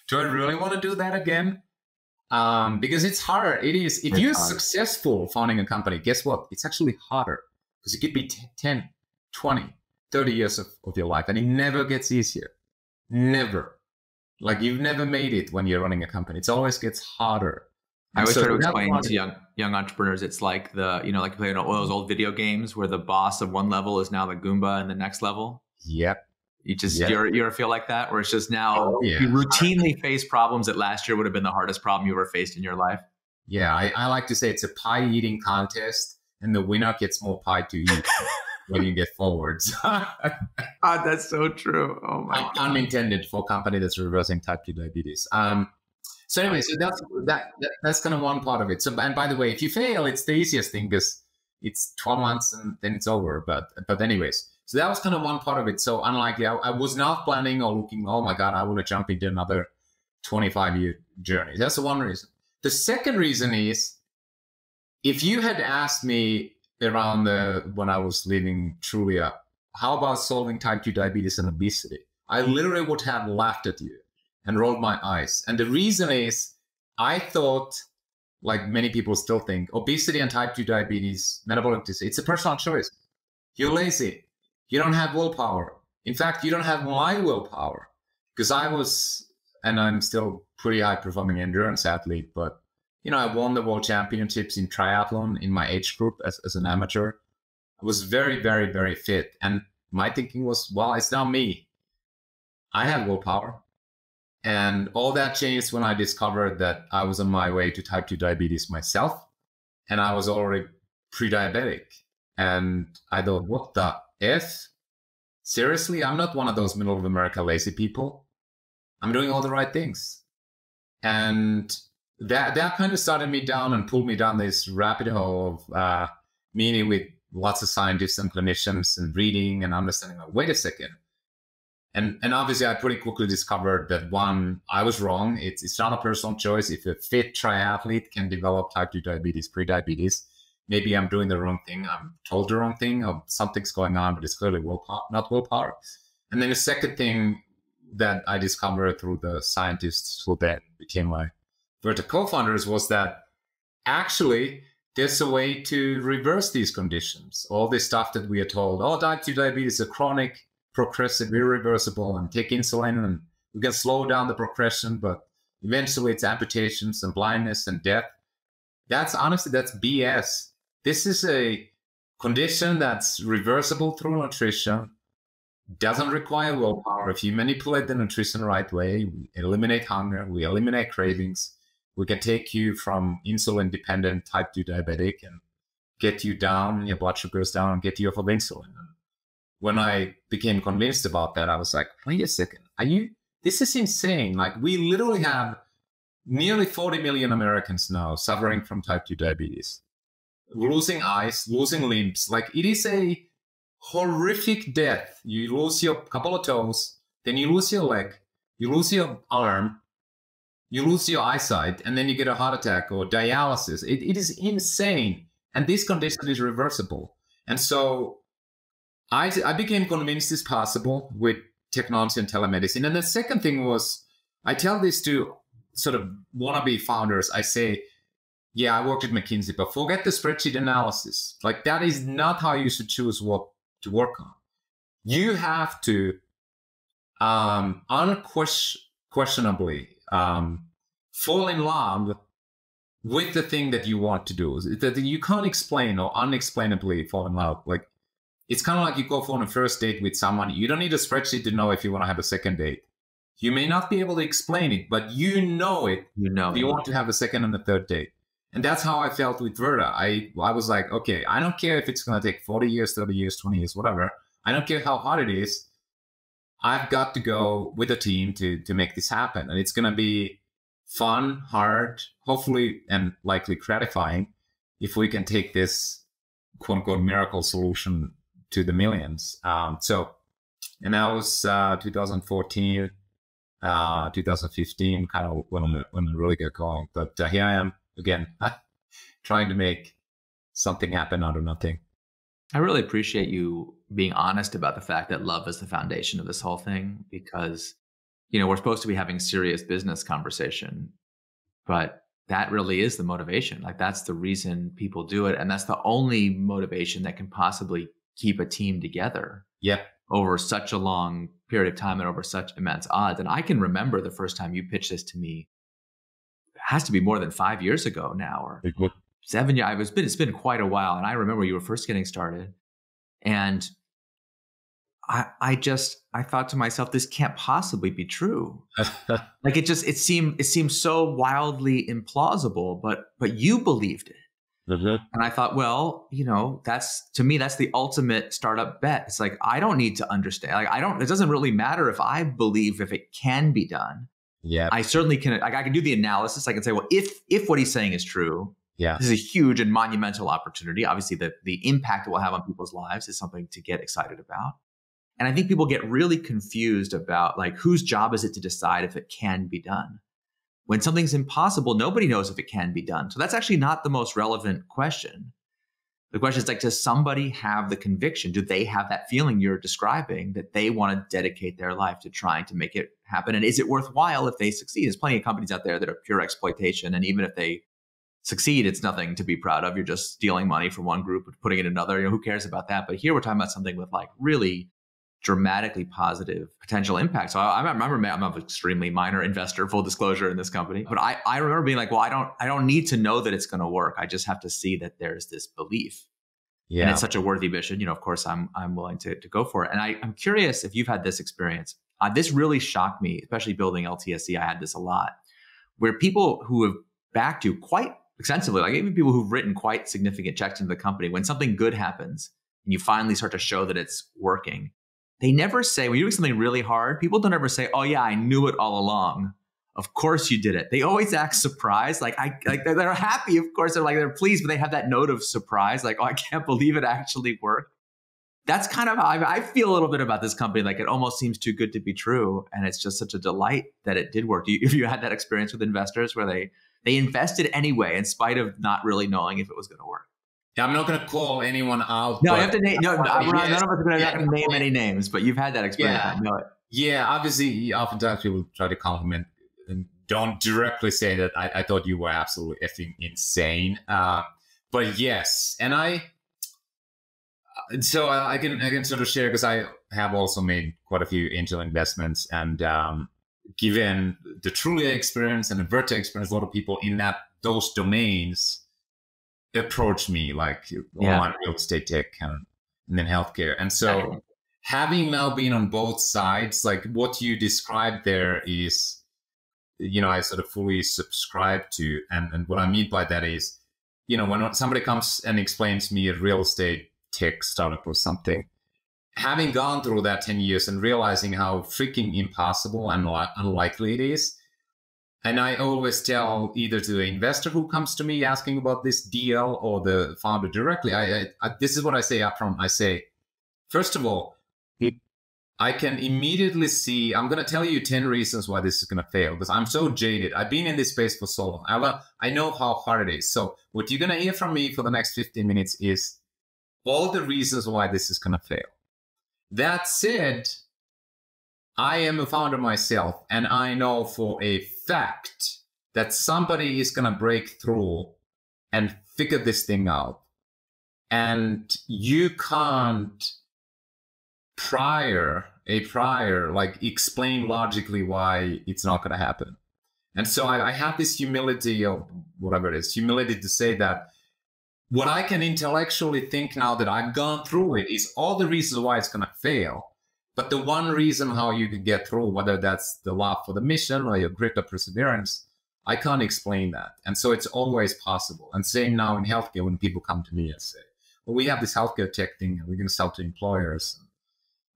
do I really want to do that again? Because it's harder. It is. If you're successful founding a company, guess what? It's actually harder because it could be 10, 20, 30 years of your life, and it never gets easier. Never. Like, you've never made it when you're running a company. It always gets harder. I always try to explain to young entrepreneurs, it's like like playing all those old video games where the boss of one level is now the Goomba in the next level. Yep. You ever feel like that, where it's just now you routinely face problems that last year would have been the hardest problem you ever faced in your life? Yeah, I like to say it's a pie eating contest, and the winner gets more pie to eat when you get forwards. That's so true. Oh my God. Unintended for a company that's reversing type 2 diabetes. So anyway, so that's kind of one part of it. So, and by the way, if you fail, it's the easiest thing because it's 12 months and then it's over. But anyways, so that was kind of one part of it. So unlikely, I was not planning or looking, oh my God, I want to jump into another 25-year journey. That's the one reason. The second reason is, if you had asked me around when I was leaving Trulia, how about solving type 2 diabetes and obesity? I literally would have laughed at you and rolled my eyes. And the reason is, I thought, like many people still think, obesity and type 2 diabetes, metabolic disease, it's a personal choice. You're lazy. You don't have willpower. In fact, you don't have my willpower. Because I was, and I'm still pretty high-performing endurance athlete, but I won the world championships in triathlon in my age group as an amateur. I was very, very, very fit. And my thinking was, well, it's not me. I have willpower. And all that changed when I discovered that I was on my way to type 2 diabetes myself. And I was already pre-diabetic. And I thought, what the F? Seriously? I'm not one of those middle of America lazy people. I'm doing all the right things. And that kind of started me down and pulled me down this rabbit hole of meeting with lots of scientists and clinicians and reading and understanding, like, wait a second. And obviously, I pretty quickly discovered that, one, I was wrong. It's not a personal choice. If a fit triathlete can develop type 2 diabetes, pre-diabetes, maybe I'm doing the wrong thing. I'm told the wrong thing, or something's going on, but it's clearly not willpower. And then the second thing that I discovered through the scientists who then became my Virta co-founders was that actually there's a way to reverse these conditions. All this stuff that we are told, oh, type 2 diabetes is a chronic, progressive, irreversible, and take insulin and we can slow down the progression, but eventually it's amputations and blindness and death. That's BS. This is a condition that's reversible through nutrition, doesn't require willpower. If you manipulate the nutrition the right way, we eliminate hunger, we eliminate cravings, we can take you from insulin-dependent type 2 diabetic and get you down, your blood sugars down, and get you off of insulin. When I became convinced about that, I was like, wait a second, this is insane. Like, we literally have nearly 40 million Americans now suffering from type 2 diabetes, losing eyes, losing limbs. Like, it is a horrific death. You lose your couple of toes, then you lose your leg, you lose your arm, you lose your eyesight, and then you get a heart attack or dialysis. It is insane. And this condition is reversible. And so I became convinced it's possible with technology and telemedicine. And the second thing was, I tell this to sort of wannabe founders. I say, yeah, I worked at McKinsey, but forget the spreadsheet analysis. Like, that is not how you should choose what to work on. you have to unquestionably fall in love with the thing that you want to do. That you can't explain or unexplainably fall in love. Like, it's kind of like you go for a first date with someone. You don't need a spreadsheet to know if you want to have a second date. You may not be able to explain it, but you know it. You want to have a second and a third date. And that's how I felt with Virta. I was like, okay, I don't care if it's going to take 40 years, 30 years, 20 years, whatever. I don't care how hard it is. I've got to go with a team to make this happen. And it's going to be fun, hard, hopefully, and likely gratifying if we can take this quote unquote miracle solution to the millions. And that was 2014, 2015, kind of when I really got going. But here I am again, trying to make something happen out of nothing. I really appreciate you being honest about the fact that love is the foundation of this whole thing, because, you know, we're supposed to be having serious business conversation, but that really is the motivation. Like, that's the reason people do it. And that's the only motivation that can possibly keep a team together. Yep. Over such a long period of time and over such immense odds. And I can remember the first time you pitched this to me, it has to be more than 5 years ago now, or 7 years. It's been quite a while. And I remember you were first getting started. And I thought to myself, this can't possibly be true. Like, it seemed so wildly implausible, but you believed it. Mm-hmm. And I thought, well, you know, to me, that's the ultimate startup bet. It's like, I don't need to understand. Like, it doesn't really matter if I believe if it can be done. Yeah. I certainly can. Like, I can do the analysis. I can say, well, if what he's saying is true, yeah, this is a huge and monumental opportunity. Obviously, the impact it will have on people's lives is something to get excited about. And I think people get really confused about, like, whose job is it to decide if it can be done? When something's impossible, nobody knows if it can be done. So that's actually not the most relevant question. The question is, like, does somebody have the conviction? Do they have that feeling you're describing that they want to dedicate their life to trying to make it happen? And is it worthwhile if they succeed? There's plenty of companies out there that are pure exploitation. And even if they succeed, it's nothing to be proud of. You're just stealing money from one group and putting it in another. You know, who cares about that? But here we're talking about something with, like, really dramatically positive potential impact. So I remember, I'm an extremely minor investor, full disclosure, in this company. But I remember being like, well, I don't need to know that it's going to work. I just have to see that there's this belief. Yeah. And it's such a worthy mission. You know, of course, I'm willing to go for it. And I'm curious if you've had this experience. This really shocked me, especially building LTSC. I had this a lot, where people who have backed you quite extensively, like even people who've written quite significant checks into the company, when something good happens and you finally start to show that it's working, they never say, when you're doing something really hard, people don't ever say, oh yeah, I knew it all along. Of course you did it. They always act surprised. Like they're happy, of course. They're pleased, but they have that note of surprise. Like, oh, I can't believe it actually worked. That's kind of how I feel a little bit about this company. Like, it almost seems too good to be true. And it's just such a delight that it did work. If you had that experience with investors where they invested anyway, in spite of not really knowing if it was going to work. Yeah, I'm not going to call anyone out. No, you have to name. No, none of us are going to name any names, but you've had that experience. Yeah. I know it. Yeah, obviously, oftentimes people try to compliment and don't directly say that I thought you were absolutely effing insane. But yes, and I can sort of share, because I have also made quite a few angel investments, and given the Trulia experience and the Virta experience, a lot of people in those domains approach me, like, on real estate tech and then healthcare. And so having now been on both sides, like what you described there is, you know, I sort of fully subscribe to. And what I mean by that is, you know, when somebody comes and explains to me a real estate tech startup or something, having gone through that 10 years and realizing how freaking impossible and unlikely it is. And I always tell either to the investor who comes to me asking about this deal or the founder directly, this is what I say up front. I say, first of all, I can immediately see, I'm going to tell you 10 reasons why this is going to fail, because I'm so jaded. I've been in this space for so long. I know how hard it is. So what you're going to hear from me for the next 15 minutes is all the reasons why this is going to fail. That said, I am a founder myself, and I know for a fact that somebody is going to break through and figure this thing out. And you can't a prior, like explain logically why it's not going to happen. And so I have this humility, or whatever it is, humility to say that what I can intellectually think now that I've gone through it is all the reasons why it's going to fail. But the one reason how you can get through, whether that's the love for the mission or your grit or perseverance, I can't explain that. And so it's always possible. And same now in healthcare, when people come to me and say, well, we have this healthcare tech thing and we're going to sell to employers.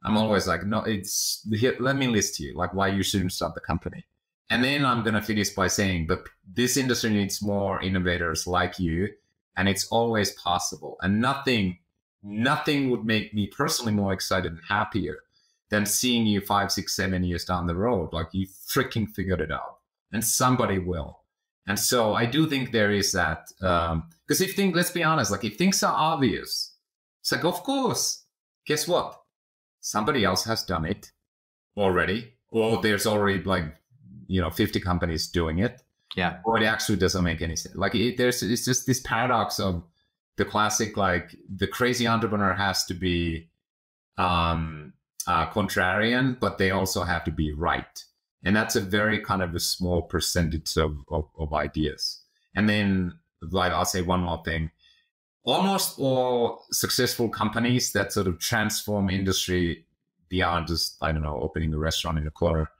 I'm always like, no, it's here, let me list to you like why you shouldn't start the company. And then I'm going to finish by saying, but this industry needs more innovators like you. And it's always possible. And nothing would make me personally more excited and happier than seeing you 5, 6, 7 years down the road. Like you freaking figured it out, and somebody will. And so I do think there is that, because let's be honest, like if things are obvious, it's like, of course, guess what? Somebody else has done it already, or there's already like, 50 companies doing it. Yeah. Or it actually doesn't make any sense. Like it's just this paradox of the classic, like the crazy entrepreneur has to be contrarian, but they also have to be right. And that's a very kind of a small percentage of ideas. And then like, I'll say one more thing. Almost all successful companies that sort of transform industry beyond just, I don't know, opening a restaurant in a corner,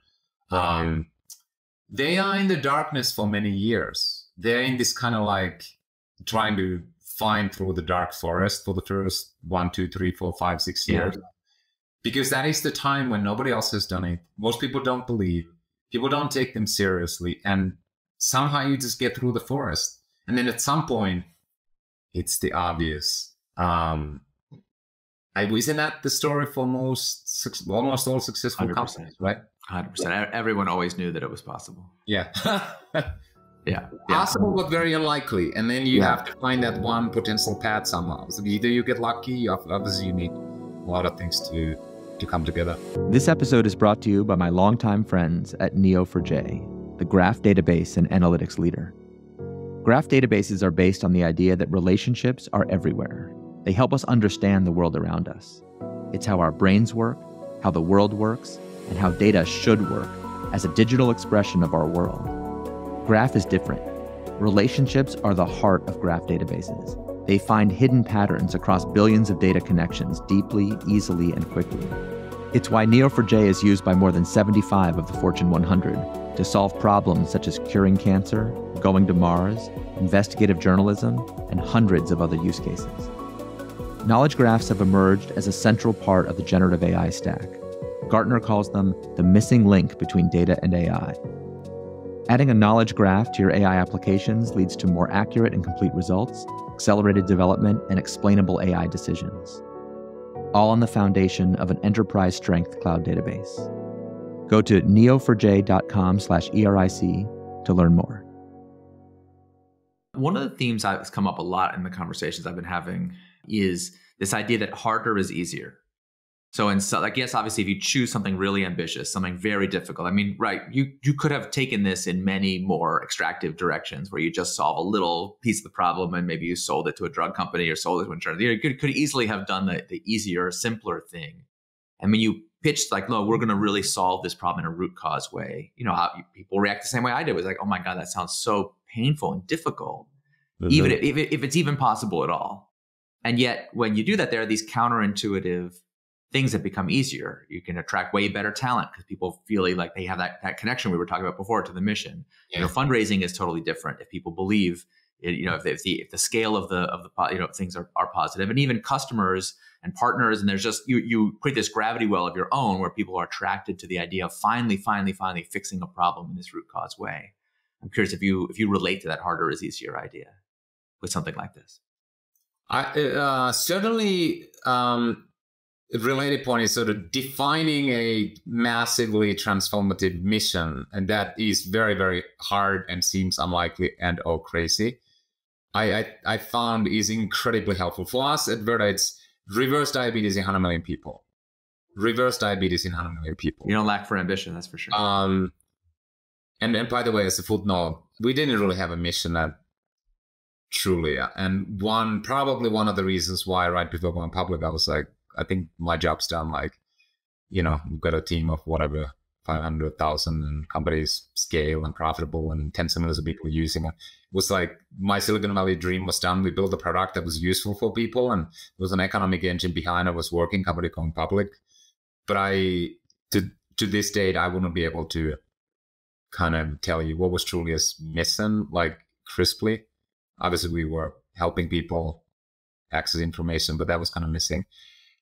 they are in the darkness for many years. They're in this kind of like trying to find through the dark forest for the first 1, 2, 3, 4, 5, 6 years. Yeah. Because that is the time when nobody else has done it. Most people don't believe. People don't take them seriously. And somehow you just get through the forest. And then at some point, it's the obvious. Isn't that the story for almost all successful 100%. companies, right? 100%. Everyone always knew that it was possible. Yeah. Yeah. Possible, but very unlikely. And then you have to find that one potential path somehow. So either you get lucky, obviously you need a lot of things to come together. This episode is brought to you by my longtime friends at Neo4j, the graph database and analytics leader. Graph databases are based on the idea that relationships are everywhere. They help us understand the world around us. It's how our brains work, how the world works, and how data should work as a digital expression of our world. Graph is different. Relationships are the heart of graph databases. They find hidden patterns across billions of data connections deeply, easily, and quickly. It's why Neo4j is used by more than 75 of the Fortune 100 to solve problems such as curing cancer, going to Mars, investigative journalism, and hundreds of other use cases. Knowledge graphs have emerged as a central part of the generative AI stack. Gartner calls them the missing link between data and AI. Adding a knowledge graph to your AI applications leads to more accurate and complete results, accelerated development, and explainable AI decisions. All on the foundation of an enterprise-strength cloud database. Go to neo4j.com/ERIC to learn more. One of the themes that's come up a lot in the conversations I've been having is this idea that harder is easier. So, I guess, obviously, if you choose something really ambitious, something very difficult, I mean, right, you could have taken this in many more extractive directions where you just solve a little piece of the problem and maybe you sold it to a drug company or sold it to insurance. You could easily have done the easier, simpler thing. And when you pitched like, no, we're going to really solve this problem in a root cause way, how people react the same way I did. It was like, oh my God, that sounds so painful and difficult, even if it's even possible at all. And yet, when you do that, there are these counterintuitive things that become easier. You can attract way better talent because people feel like they have that connection we were talking about before to the mission. Yeah. Fundraising is totally different if people believe, if the scale of the things are positive, and even customers and partners, and there's just you create this gravity well of your own where people are attracted to the idea of finally fixing a problem in this root cause way. I'm curious if you relate to that harder is easier idea with something like this. I certainly. A related point is sort of defining a massively transformative mission, and that is very, very hard and seems unlikely and crazy. I found is incredibly helpful. For us at Virta, it's reverse diabetes in 100 million people. Reverse diabetes in 100 million people. You don't lack for ambition, that's for sure. And by the way, as a footnote, we didn't really have a mission at Trulia. And probably one of the reasons why right before going public, I was like, I think my job's done. Like, we've got a team of whatever, 500,000, and companies scale and profitable and tens of millions of people using it. It was like my Silicon Valley dream was done. We built a product that was useful for people, and there was an economic engine behind it. Was working, company going public. But to this date, I wouldn't be able to kind of tell you what was Trulia's mission, like crisply. Obviously, we were helping people access information, but that was kind of missing.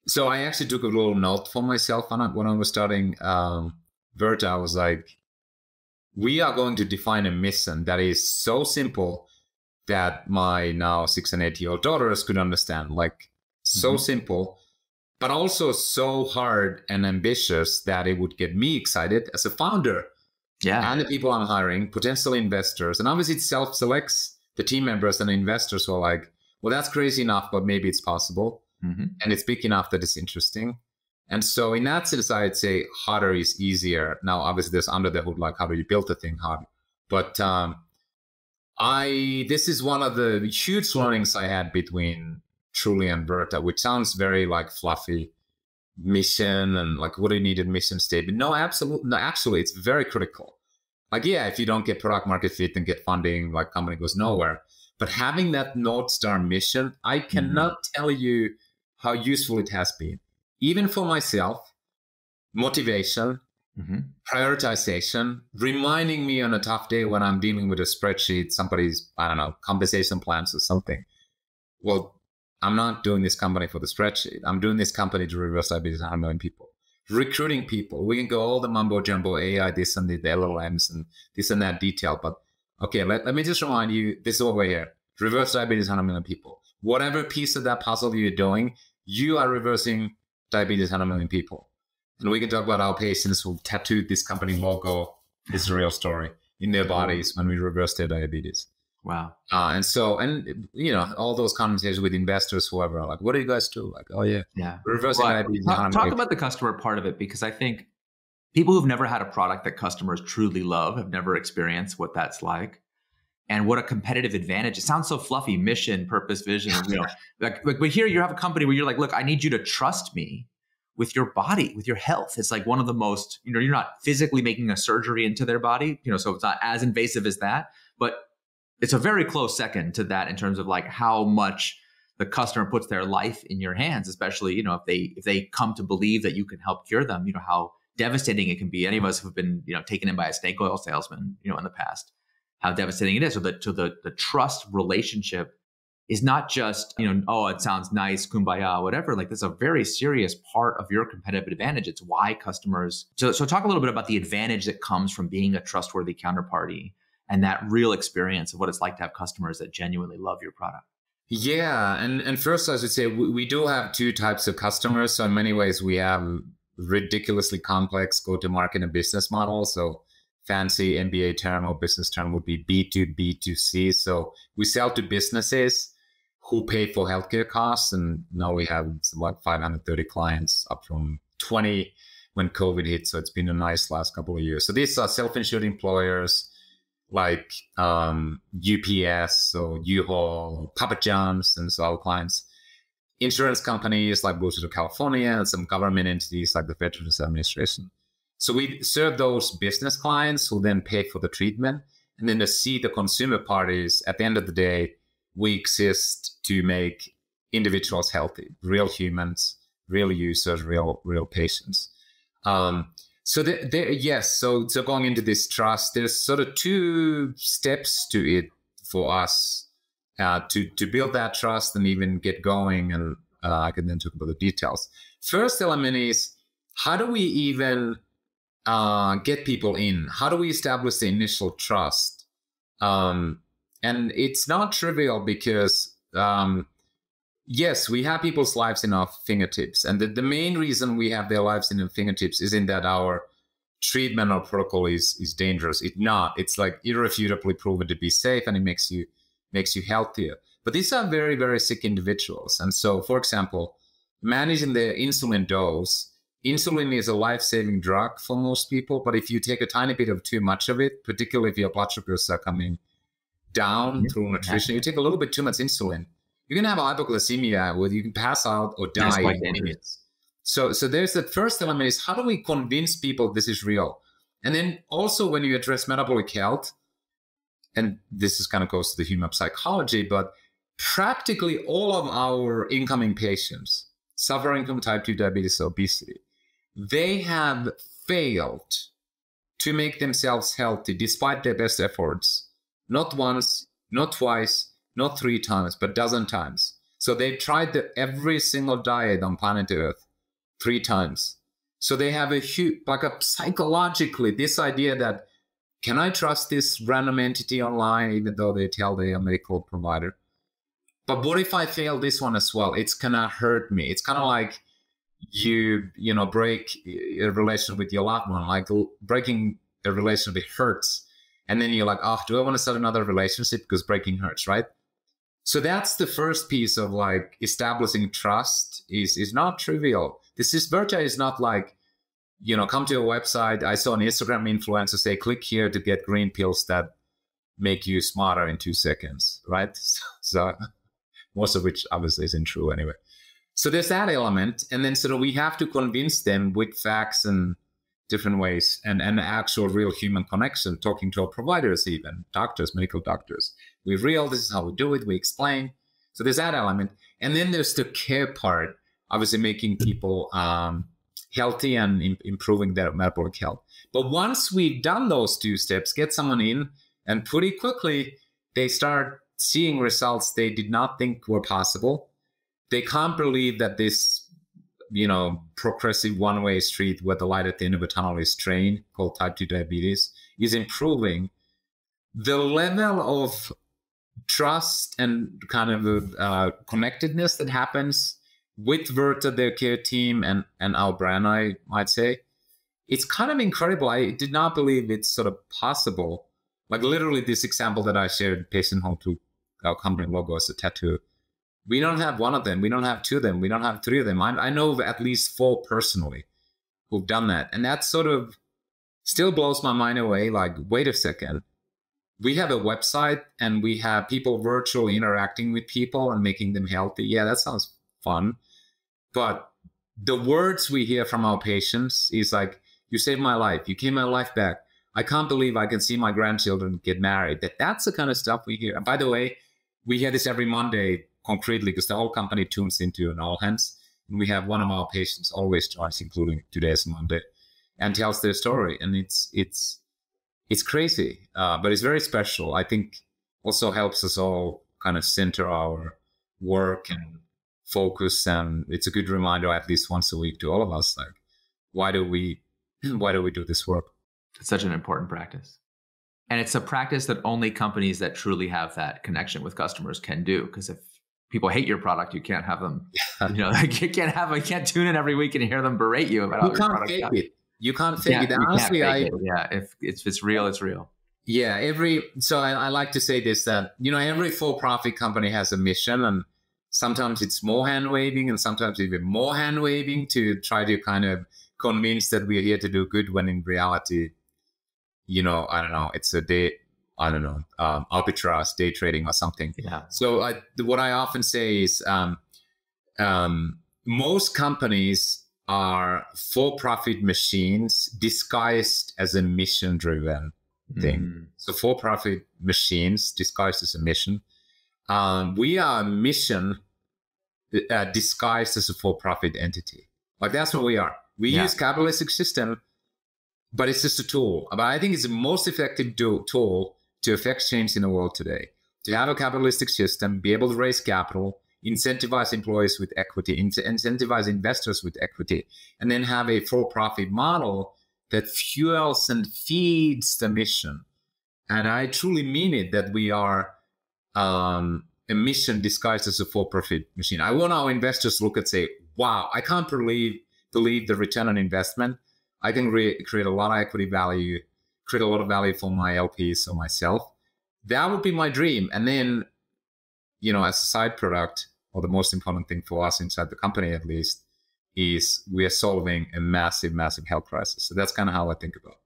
So I actually took a little note for myself when I was starting Virta. I was like, we are going to define a mission that is so simple that my now 6 and 8-year-old daughters could understand, like so simple, but also so hard and ambitious that it would get me excited as a founder. Yeah. And the people I'm hiring, potential investors. And obviously it self-selects the team members and the investors who are like, well, that's crazy enough, but maybe it's possible. And it's big enough that it's interesting. And so in that sense, I'd say harder is easier. Now, obviously there's under the hood, like how do you build the thing hard? But this is one of the huge learnings I had between Trulia and Virta, which sounds very like fluffy mission and like what do you need a mission statement? No, absolutely. No, actually, it's very critical. Like, yeah, if you don't get product market fit and get funding, like company goes nowhere. But having that North Star mission, I cannot tell you how useful it has been. Even for myself, motivation, prioritization, reminding me on a tough day when I'm dealing with a spreadsheet, somebody's, I don't know, compensation plans or something. Well, I'm not doing this company for the spreadsheet. I'm doing this company to reverse diabetes in 100 million people. Recruiting people. We can go all the mumbo jumbo, AI, this and the LLMs and this and that detail. But okay, let me just remind you, this is over here. Reverse diabetes, 100 million people. Whatever piece of that puzzle you're doing, you are reversing diabetes, 100 million people. And we can talk about our patients who tattooed this company logo, this real story, in their bodies when we reverse their diabetes. Wow. And all those conversations with investors, whoever, like, what do you guys do? Like, oh yeah. Reversing diabetes. Talk about the customer part of it, because I think people who've never had a product that customers truly love have never experienced what that's like. And what a competitive advantage. It sounds so fluffy, mission, purpose, vision, but here you have a company where you're like, look, I need you to trust me with your body, with your health. It's like one of the most, you're not physically making a surgery into their body, so it's not as invasive as that, but it's a very close second to that in terms of like how much the customer puts their life in your hands, especially, if they come to believe that you can help cure them, how devastating it can be. Any of us who've been, taken in by a snake oil salesman, in the past, how devastating it is. So the trust relationship is not just, oh, it sounds nice, kumbaya, whatever. Like, that's a very serious part of your competitive advantage. It's why customers. So talk a little bit about the advantage that comes from being a trustworthy counterparty and that real experience of what it's like to have customers that genuinely love your product. Yeah. And first, I should say, we do have two types of customers. So in many ways, we have ridiculously complex go-to-market and business models. So fancy MBA term or business term would be B2B2C. So we sell to businesses who pay for healthcare costs. And now we have like 530 clients, up from 20 when COVID hit. So it's been a nice last couple of years. So these are self-insured employers like UPS, so U-Haul, Papa John's, and so our clients. Insurance companies like Blue Shield of California, and some government entities like the Veterans Administration. So we serve those business clients who then pay for the treatment. And then the consumer parties, at the end of the day, we exist to make individuals healthy, real humans, real users, real patients. So going into this trust, there's sort of two steps to it for us to build that trust and even get going. And I can then talk about the details. First element is, how do we even get people in? How do we establish the initial trust? And it's not trivial because, yes, we have people's lives in our fingertips. And the main reason we have their lives in our fingertips isn't that our treatment or protocol is dangerous. It's not. It's like irrefutably proven to be safe, and it makes you healthier. But these are very, very sick individuals. And so, for example, managing their insulin dose. Insulin is a life-saving drug for most people, but if you take a tiny bit of too much of it, particularly if your blood sugars are coming down through nutrition, you take a little bit too much insulin, you can have hypoglycemia where you can pass out or die in minutes. So there's that first element is how do we convince people this is real? And then also when you address metabolic health, and this is kind of goes to the human psychology, but practically all of our incoming patients suffering from type 2 diabetes or obesity, they have failed to make themselves healthy despite their best efforts. Not once, not twice, not 3 times, but dozen times. So they've tried every single diet on planet Earth 3 times. So they have a huge, like a psychologically, this idea that, can I trust this random entity online, even though they tell they are a medical provider? But what if I fail this one as well? It's gonna hurt me. It's kind of like you know, break a relationship with your loved one, like breaking a relationship hurts. And then you're like, oh, do I want to start another relationship because breaking hurts, right? So that's the first piece of like establishing trust is not trivial. Virta is not like, you know, come to a website. I saw an Instagram influencer say, click here to get green pills that make you smarter in 2 seconds, right? So most of which obviously isn't true anyway. So there's that element. And then sort of we have to convince them with facts and different ways and actual real human connection, talking to our providers, even doctors, medical doctors. We're real. This is how we do it. We explain. So there's that element. And then there's the care part, obviously making people healthy and improving their metabolic health. But once we've done those 2 steps, get someone in, and pretty quickly they start seeing results they did not think were possible. They can't believe that this, you know, progressive one-way street where the light at the end of a tunnel is strain, called type 2 diabetes, is improving. The level of trust and kind of connectedness that happens with Virta, their care team, and our brand, I might say, it's kind of incredible. I did not believe it's sort of possible. Like literally this example that I shared, patient home to our company logo as a tattoo. We don't have 1 of them. We don't have 2 of them. We don't have 3 of them. I know of at least 4 personally who've done that. And that sort of still blows my mind away. Like, wait a second. We have a website and we have people virtually interacting with people and making them healthy. Yeah, that sounds fun. But the words we hear from our patients is like, you saved my life. You gave my life back. I can't believe I can see my grandchildren get married. That's the kind of stuff we hear. And by the way, we hear this every Monday concretely because the whole company tunes into an all hands. And we have one of our patients always joins, including today's Monday, and tells their story. And it's crazy, but it's very special. I think also helps us all kind of center our work and focus. And it's a good reminder, at least once a week, to all of us, like, why do we do this work? It's such an important practice. And it's a practice that only companies that truly have that connection with customers can do. Because if people hate your product, you can't have them, you know, like you can't tune in every week and hear them berate you about how your product is. You can't fake it. Honestly, yeah, if it's real, it's real. Yeah, so I like to say this, that, you know, every for-profit company has a mission, and sometimes it's more hand-waving and sometimes even more hand-waving to try to kind of convince that we're here to do good, when in reality, you know, I don't know, it's a day, I don't know, arbitrage, day trading or something. Yeah. So what I often say is most companies are for-profit machines disguised as a mission-driven thing. So for-profit machines disguised as a mission. We are a mission disguised as a for-profit entity. Like, that's what we are. We use capitalistic system, but it's just a tool. But I think it's the most effective tool to affect change in the world today. To have a capitalistic system, be able to raise capital, incentivize employees with equity, incentivize investors with equity, and then have a for-profit model that fuels and feeds the mission. And I truly mean it, that we are a mission disguised as a for-profit machine. I want our investors to look and say, wow, I can't believe the return on investment. I can create a lot of equity value, create a lot of value for my LPs or myself. That would be my dream. And then, you know, as a side product, or the most important thing for us inside the company, at least, is we are solving a massive, massive health crisis. So that's kind of how I think about it.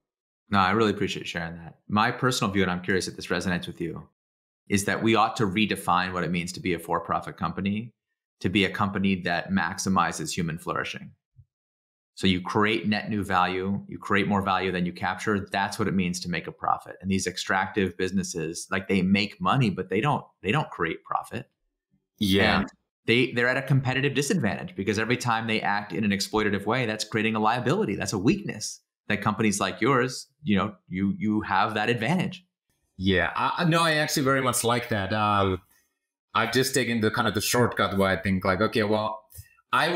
No, I really appreciate sharing that. My personal view, and I'm curious if this resonates with you, is that we ought to redefine what it means to be a for-profit company, to be a company that maximizes human flourishing. So you create net new value, you create more value than you capture. That's what it means to make a profit. And these extractive businesses, like they make money, but they don't create profit. Yeah. And they're at a competitive disadvantage because every time they act in an exploitative way, that's creating a liability. That's a weakness that companies like yours, you have that advantage. Yeah, I actually very much like that. I've just taken the shortcut where I think like, okay, well, I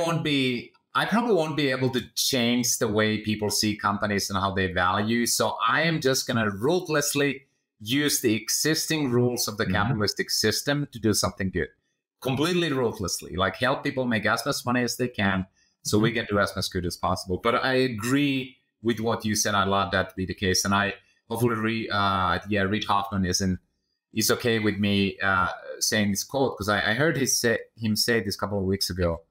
probably won't be able to change the way people see companies and how they value. So I am just going to ruthlessly use the existing rules of the capitalistic system to do something good. Completely ruthlessly, like help people make as much money as they can so we can do as much good as possible. But I agree with what you said. I love that to be the case. And hopefully Reid Hoffman is okay with me saying this quote, because I heard him say this a couple of weeks ago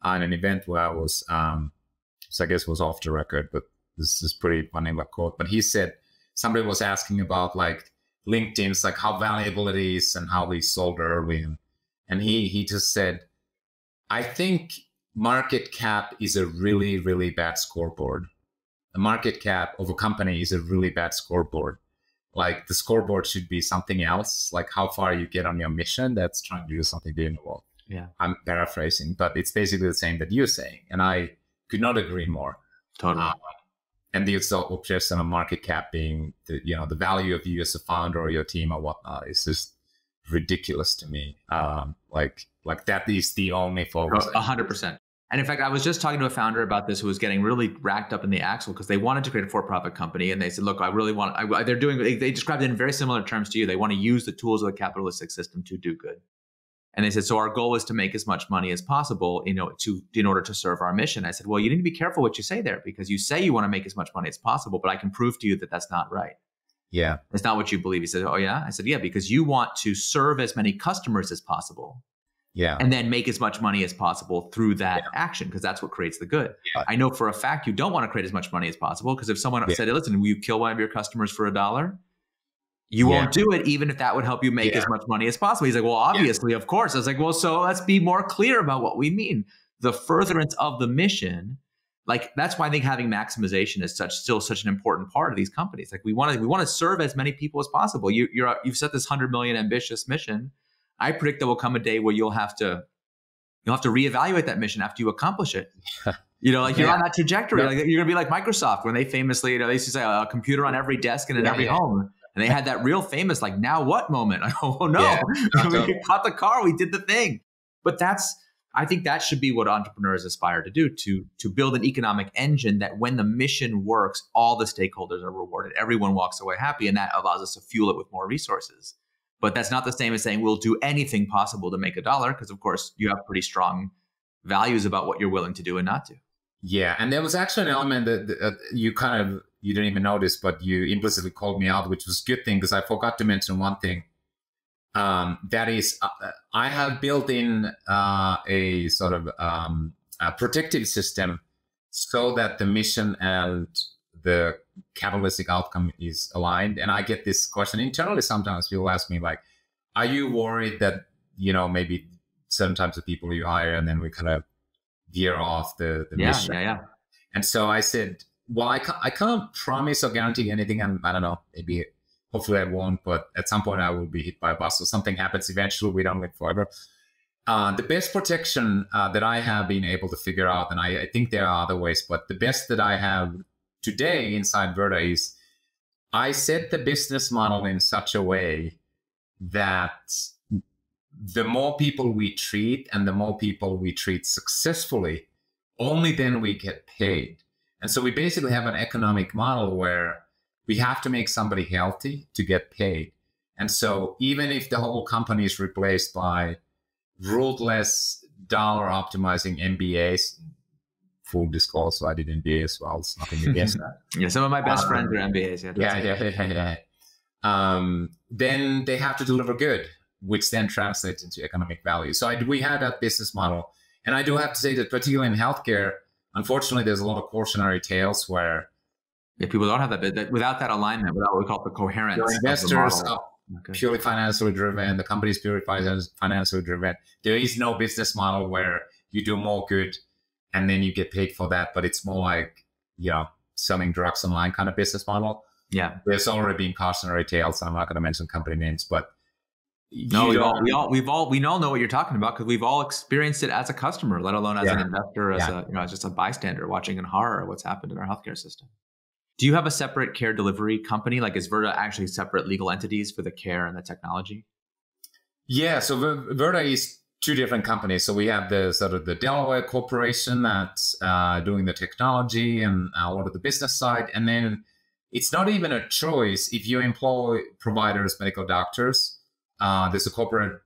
on an event where I was, so I guess it was off the record, but this is pretty funny quote. But he said, somebody was asking about like LinkedIn's, like how valuable it is and how we sold early. And he just said, I think market cap is a really, really bad scoreboard. The market cap of a company is a really bad scoreboard. Like the scoreboard should be something else, like how far you get on your mission that's trying to do something good in the world. Yeah. I'm paraphrasing, but it's basically the same that you're saying. And I could not agree more. Totally. And the obsession on market cap being the value of you as a founder or your team or whatnot is just ridiculous to me. Like that is the only focus. 100%. And in fact, I was just talking to a founder about this who was getting really racked up in the axle because they wanted to create a for-profit company. And they said, look, I really want, they described it in very similar terms to you. They want to use the tools of the capitalistic system to do good. And they said, so our goal is to make as much money as possible, in order to serve our mission. I said, well, you need to be careful what you say there, because you say you want to make as much money as possible, but I can prove to you that that's not right. Yeah. It's not what you believe. He said, oh yeah? I said, yeah, because you want to serve as many customers as possible. Yeah. And then make as much money as possible through that action, because that's what creates the good. Yeah. I know for a fact you don't want to create as much money as possible, because if someone said, listen, will you kill one of your customers for $1? You won't do it, even if that would help you make as much money as possible. He's like, well, obviously, of course. I was like, well, so let's be more clear about what we mean. The furtherance of the mission, like that's why I think having maximization is still such an important part of these companies. Like we want to serve as many people as possible. You've set this 100 million ambitious mission. I predict there will come a day where you'll have to reevaluate that mission after you accomplish it. You're on that trajectory. Like you're gonna be like Microsoft when they famously, they used to say a computer on every desk and in every home. And they had that real famous, like, now what moment? Oh no, we caught the car, we did the thing. But I think that should be what entrepreneurs aspire to do, to build an economic engine that when the mission works, all the stakeholders are rewarded. Everyone walks away happy, and that allows us to fuel it with more resources. But that's not the same as saying we'll do anything possible to make $1, because of course you have pretty strong values about what you're willing to do and not do. Yeah. And there was actually an element that you didn't even notice, but you implicitly called me out, which was a good thing, because I forgot to mention one thing. That is, I have built in a sort of a protective system so that the mission and the capitalistic outcome is aligned. And I get this question internally sometimes. People ask me, like, are you worried that, maybe certain types of people you hire and then we kind of veer off the mission? Yeah. And so I said, well, I can't promise or guarantee anything. And I don't know, hopefully I won't, but at some point I will be hit by a bus or something happens eventually. We don't live forever. The best protection that I have been able to figure out, and I think there are other ways, but the best that I have today inside Virta is I set the business model in such a way that the more people we treat and the more people we treat successfully, only then we get paid. And so we basically have an economic model where we have to make somebody healthy to get paid. And so even if the whole company is replaced by ruthless dollar optimizing MBAs, full disclosure, I did MBA as well. It's nothing against that. Yeah, some of my best friends are MBAs. Then they have to deliver good, which then translates into economic value. So we had that business model. And I do have to say that particularly in healthcare, unfortunately, there's a lot of cautionary tales where people don't have that. Without that alignment, without what we call the coherence. The investors are purely financially driven. The company is purely financially driven. There is no business model where you do more good and then you get paid for that, but it's more like, selling drugs online kind of business model. Yeah. There's already been cautionary tales. I'm not going to mention company names, but no, we all know what you're talking about, because we've all experienced it as a customer, let alone as an investor, as as just a bystander watching in horror what's happened in our healthcare system. Do you have a separate care delivery company? Like, is Virta actually separate legal entities for the care and the technology? Yeah, so Virta is two different companies. So we have the sort of the Delaware corporation that's doing the technology and a lot of the business side. And then it's not even a choice. If you employ providers, medical doctors, there's a corporate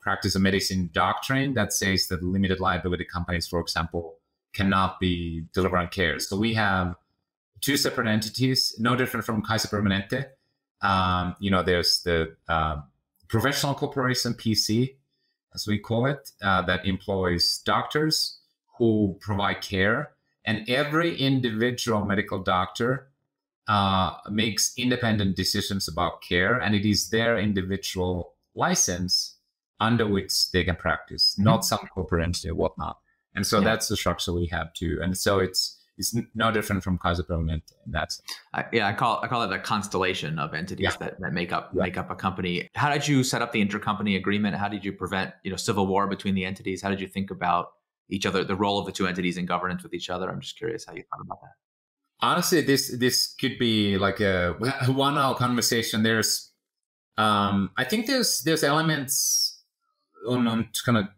practice of medicine doctrine that says that limited liability companies, for example, cannot be delivering care. So we have two separate entities, no different from Kaiser Permanente. There's the professional corporation, PC, as we call it, that employs doctors who provide care. And every individual medical doctor makes independent decisions about care, and it is their individual license under which they can practice, not some corporate entity or whatnot. And so that's the structure we have too. And so it's no different from Kaiser Permanente in that sense. I call it a constellation of entities that make up a company. How did you set up the intercompany agreement? How did you prevent civil war between the entities? How did you think about each other, the role of the two entities in governance with each other? I'm just curious how you thought about that. Honestly, this could be like a 1 hour conversation. There's I think there's elements on kind of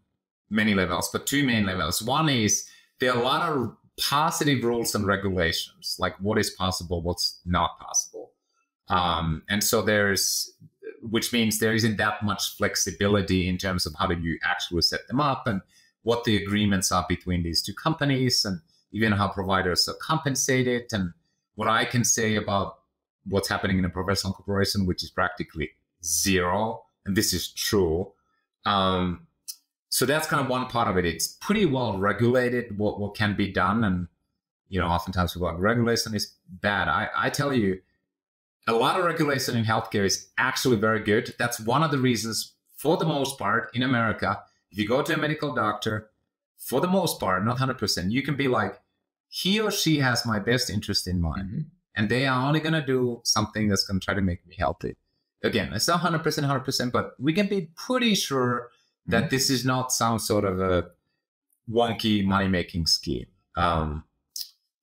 many levels, but two main levels. One is there are a lot of positive rules and regulations, like what is possible, what's not possible. And so which means there isn't that much flexibility in terms of how do you actually set them up and what the agreements are between these two companies, and even how providers are compensated. And what I can say about what's happening in a professional corporation, which is practically zero, and this is true. So that's kind of one part of it. It's pretty well regulated what can be done. And, oftentimes people are like, regulation is bad. I tell you, a lot of regulation in healthcare is actually very good. That's one of the reasons, for the most part, in America, if you go to a medical doctor, for the most part, not 100%, you can be like, he or she has my best interest in mind. Mm-hmm. And they are only going to do something that's going to try to make me healthy. Again, it's not 100%, but we can be pretty sure that this is not some sort of a wonky money-making scheme,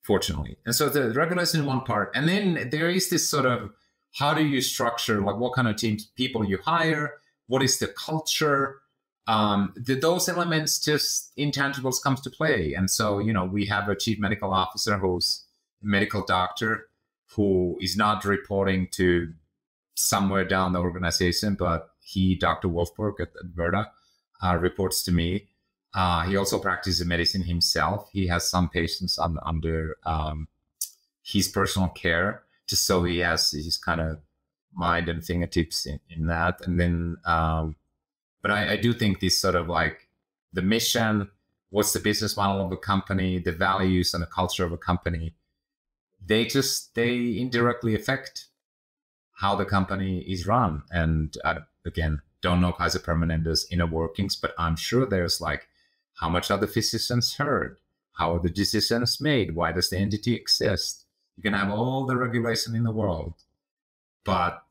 fortunately. And so the regulation is one part. And then there is this sort of, how do you structure, like what kind of teams, people you hire? What is the culture? Those elements, just intangibles, comes to play. And so, we have a chief medical officer who's a medical doctor who is not reporting to somewhere down the organization, but Dr. Wolfberg at Virta, reports to me. He also practices medicine himself. He has some patients under his personal care, just so he has his kind of mind and fingertips in that. And then, but I do think this sort of like the mission, what's the business model of a company, the values and the culture of a company, they indirectly affect how the company is run. And again, don't know Kaiser Permanente's inner workings, but I'm sure there's like, how much are the physicians heard? How are the decisions made? Why does the entity exist? You can have all the regulation in the world, but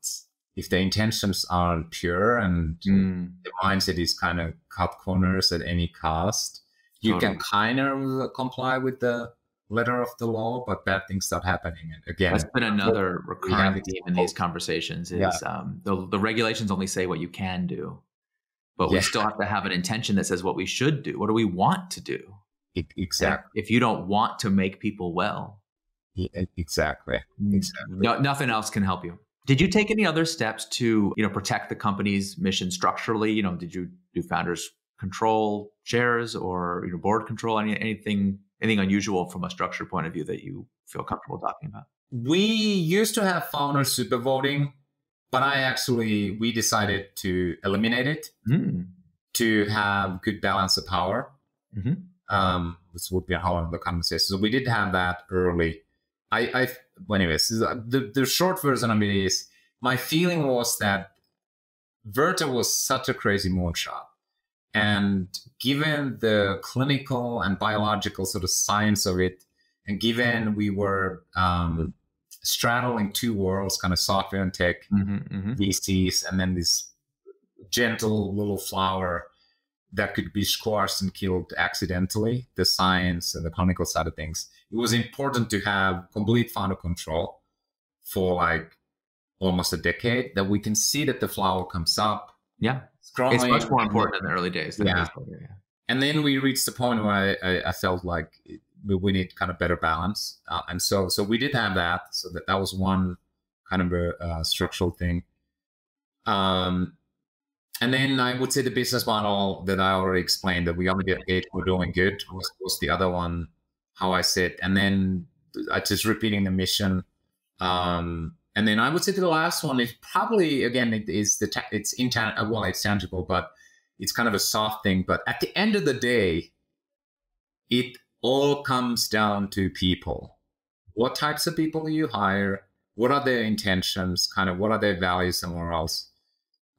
if the intentions aren't pure and the mindset is kind of cut corners at any cost, you can kind of comply with the letter of the law, but bad things start happening. And again, that's been another recurring theme in these conversations is the regulations only say what you can do, but we still have to have an intention that says what we should do. What do we want to do? Exactly. If you don't want to make people well. Exactly. Nothing else can help you. Did you take any other steps to, protect the company's mission structurally? Did you do founders control shares or board control? Anything unusual from a structure point of view that you feel comfortable talking about? We used to have founder super voting, but we decided to eliminate it to have good balance of power. Mm-hmm. This would be a whole other conversation. So we did have that early. Anyways, the short version of it is, my feeling was that Virta was such a crazy moonshot And given the clinical and biological sort of science of it, and given we were straddling two worlds, kind of software and tech, VCs, and then this gentle little flower that could be squashed and killed accidentally, the science and the clinical side of things, it was important to have complete founder control for like almost a decade, that we can see that the flower comes up. Yeah. Growing, it's much more important in the early days than it is later, yeah. And then we reached the point where I felt like we need kind of better balance. And so we did have that. So that was one kind of a structural thing. And then I would say the business model that I already explained, that we only get paid for doing good, was the other one, how I said. And then I just repeating the mission. And then I would say the last one is probably, again, it's intangible. Well, it's tangible, but it's kind of a soft thing. But at the end of the day, it all comes down to people. What types of people do you hire? What are their intentions? Kind of what are their values and morals?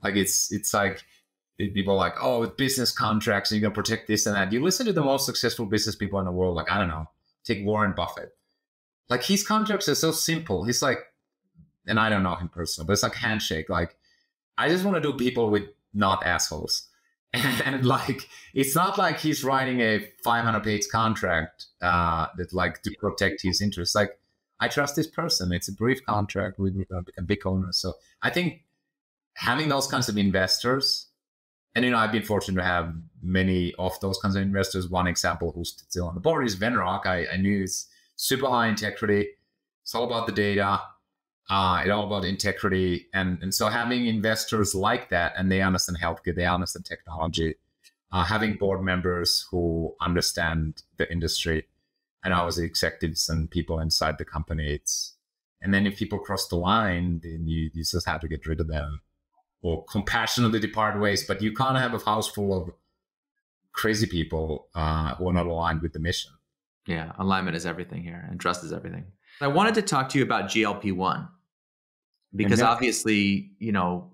Like it's like people are like, oh, with business contracts, you're gonna protect this and that. You listen to the most successful business people in the world, like, I don't know, take Warren Buffett. Like, his contracts are so simple. He's like, and I don't know him personally, but it's like handshake. Like, I just want to do people with not assholes. And like, it's not like he's writing a 500-page contract that like to protect his interests. Like, I trust this person. It's a brief contract with a big owner. So I think having those kinds of investors, and, you know, I've been fortunate to have many of those kinds of investors. One example who's still on the board is Venrock. I knew it's super high integrity. It's all about the data. It's all about integrity. And so having investors like that, and they understand healthcare, they understand technology, having board members who understand the industry, and obviously executives and people inside the company. And then if people cross the line, then you just have to get rid of them or compassionately depart ways. But you can't have a house full of crazy people who are not aligned with the mission. Yeah, alignment is everything here, and trust is everything. I wanted to talk to you about GLP-1 because obviously, you know,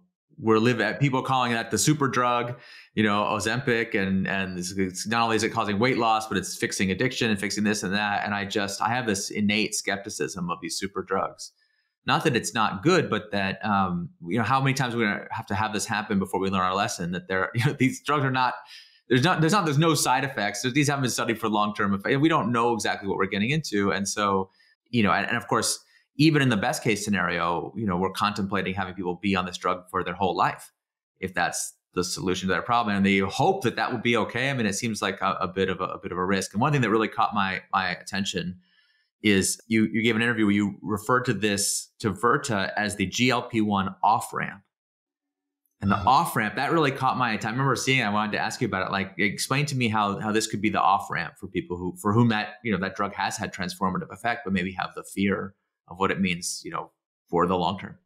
people are calling that the super drug, you know, Ozempic, and it's not only is it causing weight loss, but it's fixing addiction and fixing this and that. And I have this innate skepticism of these super drugs. Not that it's not good, but that, you know, how many times we're going to have this happen before we learn our lesson that these drugs are not, there's no side effects. So these haven't been studied for long-term effects. We don't know exactly what we're getting into. And so, you know, and of course, even in the best case scenario, you know, we're contemplating having people be on this drug for their whole life, if that's the solution to their problem. And they hope that that would be okay. I mean, it seems like a bit of a risk. And one thing that really caught my attention is you gave an interview where you referred to Virta as the GLP-1 off-ramp. And the off-ramp, that really caught my attention. I remember seeing it. I wanted to ask you about it. Like, explain to me how this could be the off-ramp for people for whom that, you know, that drug has had transformative effect, but maybe have the fear of what it means, you know, for the long term.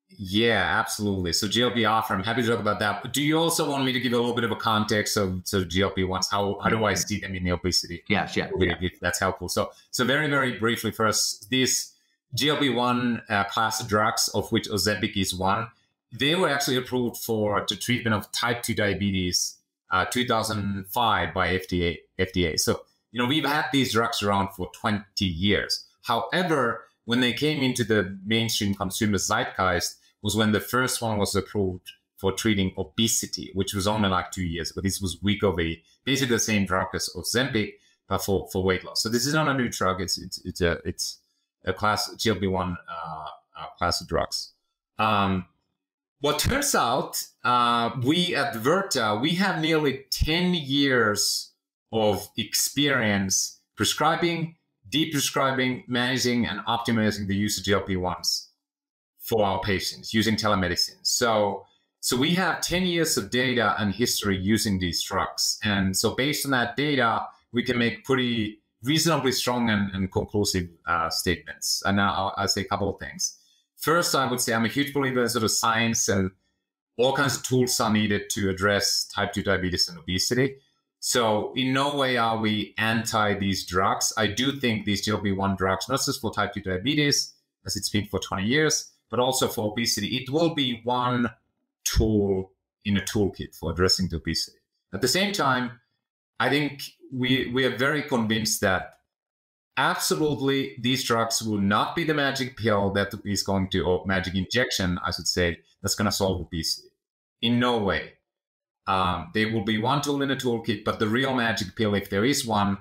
Yeah, absolutely. So GLP off-ramp, happy to talk about that. But do you also want me to give a little bit of a context of GLP-1s? How do I see them in the obesity? Yeah. If that's helpful. So very, very briefly first, these GLP-1 class of drugs, of which Ozempic is one, they were actually approved for the treatment of type 2 diabetes 2005 by FDA. So, you know, we've had these drugs around for 20 years. However, when they came into the mainstream consumer zeitgeist was when the first one was approved for treating obesity, which was only like 2 years ago. This was Wegovy, basically the same drug as Ozempic, but for weight loss. So this is not a new drug. It's a class GLP-1 class of drugs. What turns out, we at Virta, we have nearly 10 years of experience prescribing, de-prescribing, managing, and optimizing the use of GLP-1s for our patients using telemedicine. So we have 10 years of data and history using these drugs. And so based on that data, we can make pretty reasonably strong and conclusive statements. And now I'll say a couple of things. First, I would say I'm a huge believer in sort of science, and all kinds of tools are needed to address type 2 diabetes and obesity. So in no way are we anti these drugs. I do think these GLP-1 drugs, not just for type 2 diabetes, as it's been for 20 years, but also for obesity, it will be one tool in a toolkit for addressing the obesity. At the same time, I think we are very convinced that absolutely these drugs will not be the magic pill that is going to, or magic injection, I should say, that's going to solve obesity. In no way. They will be one tool in a toolkit, but the real magic pill, if there is one,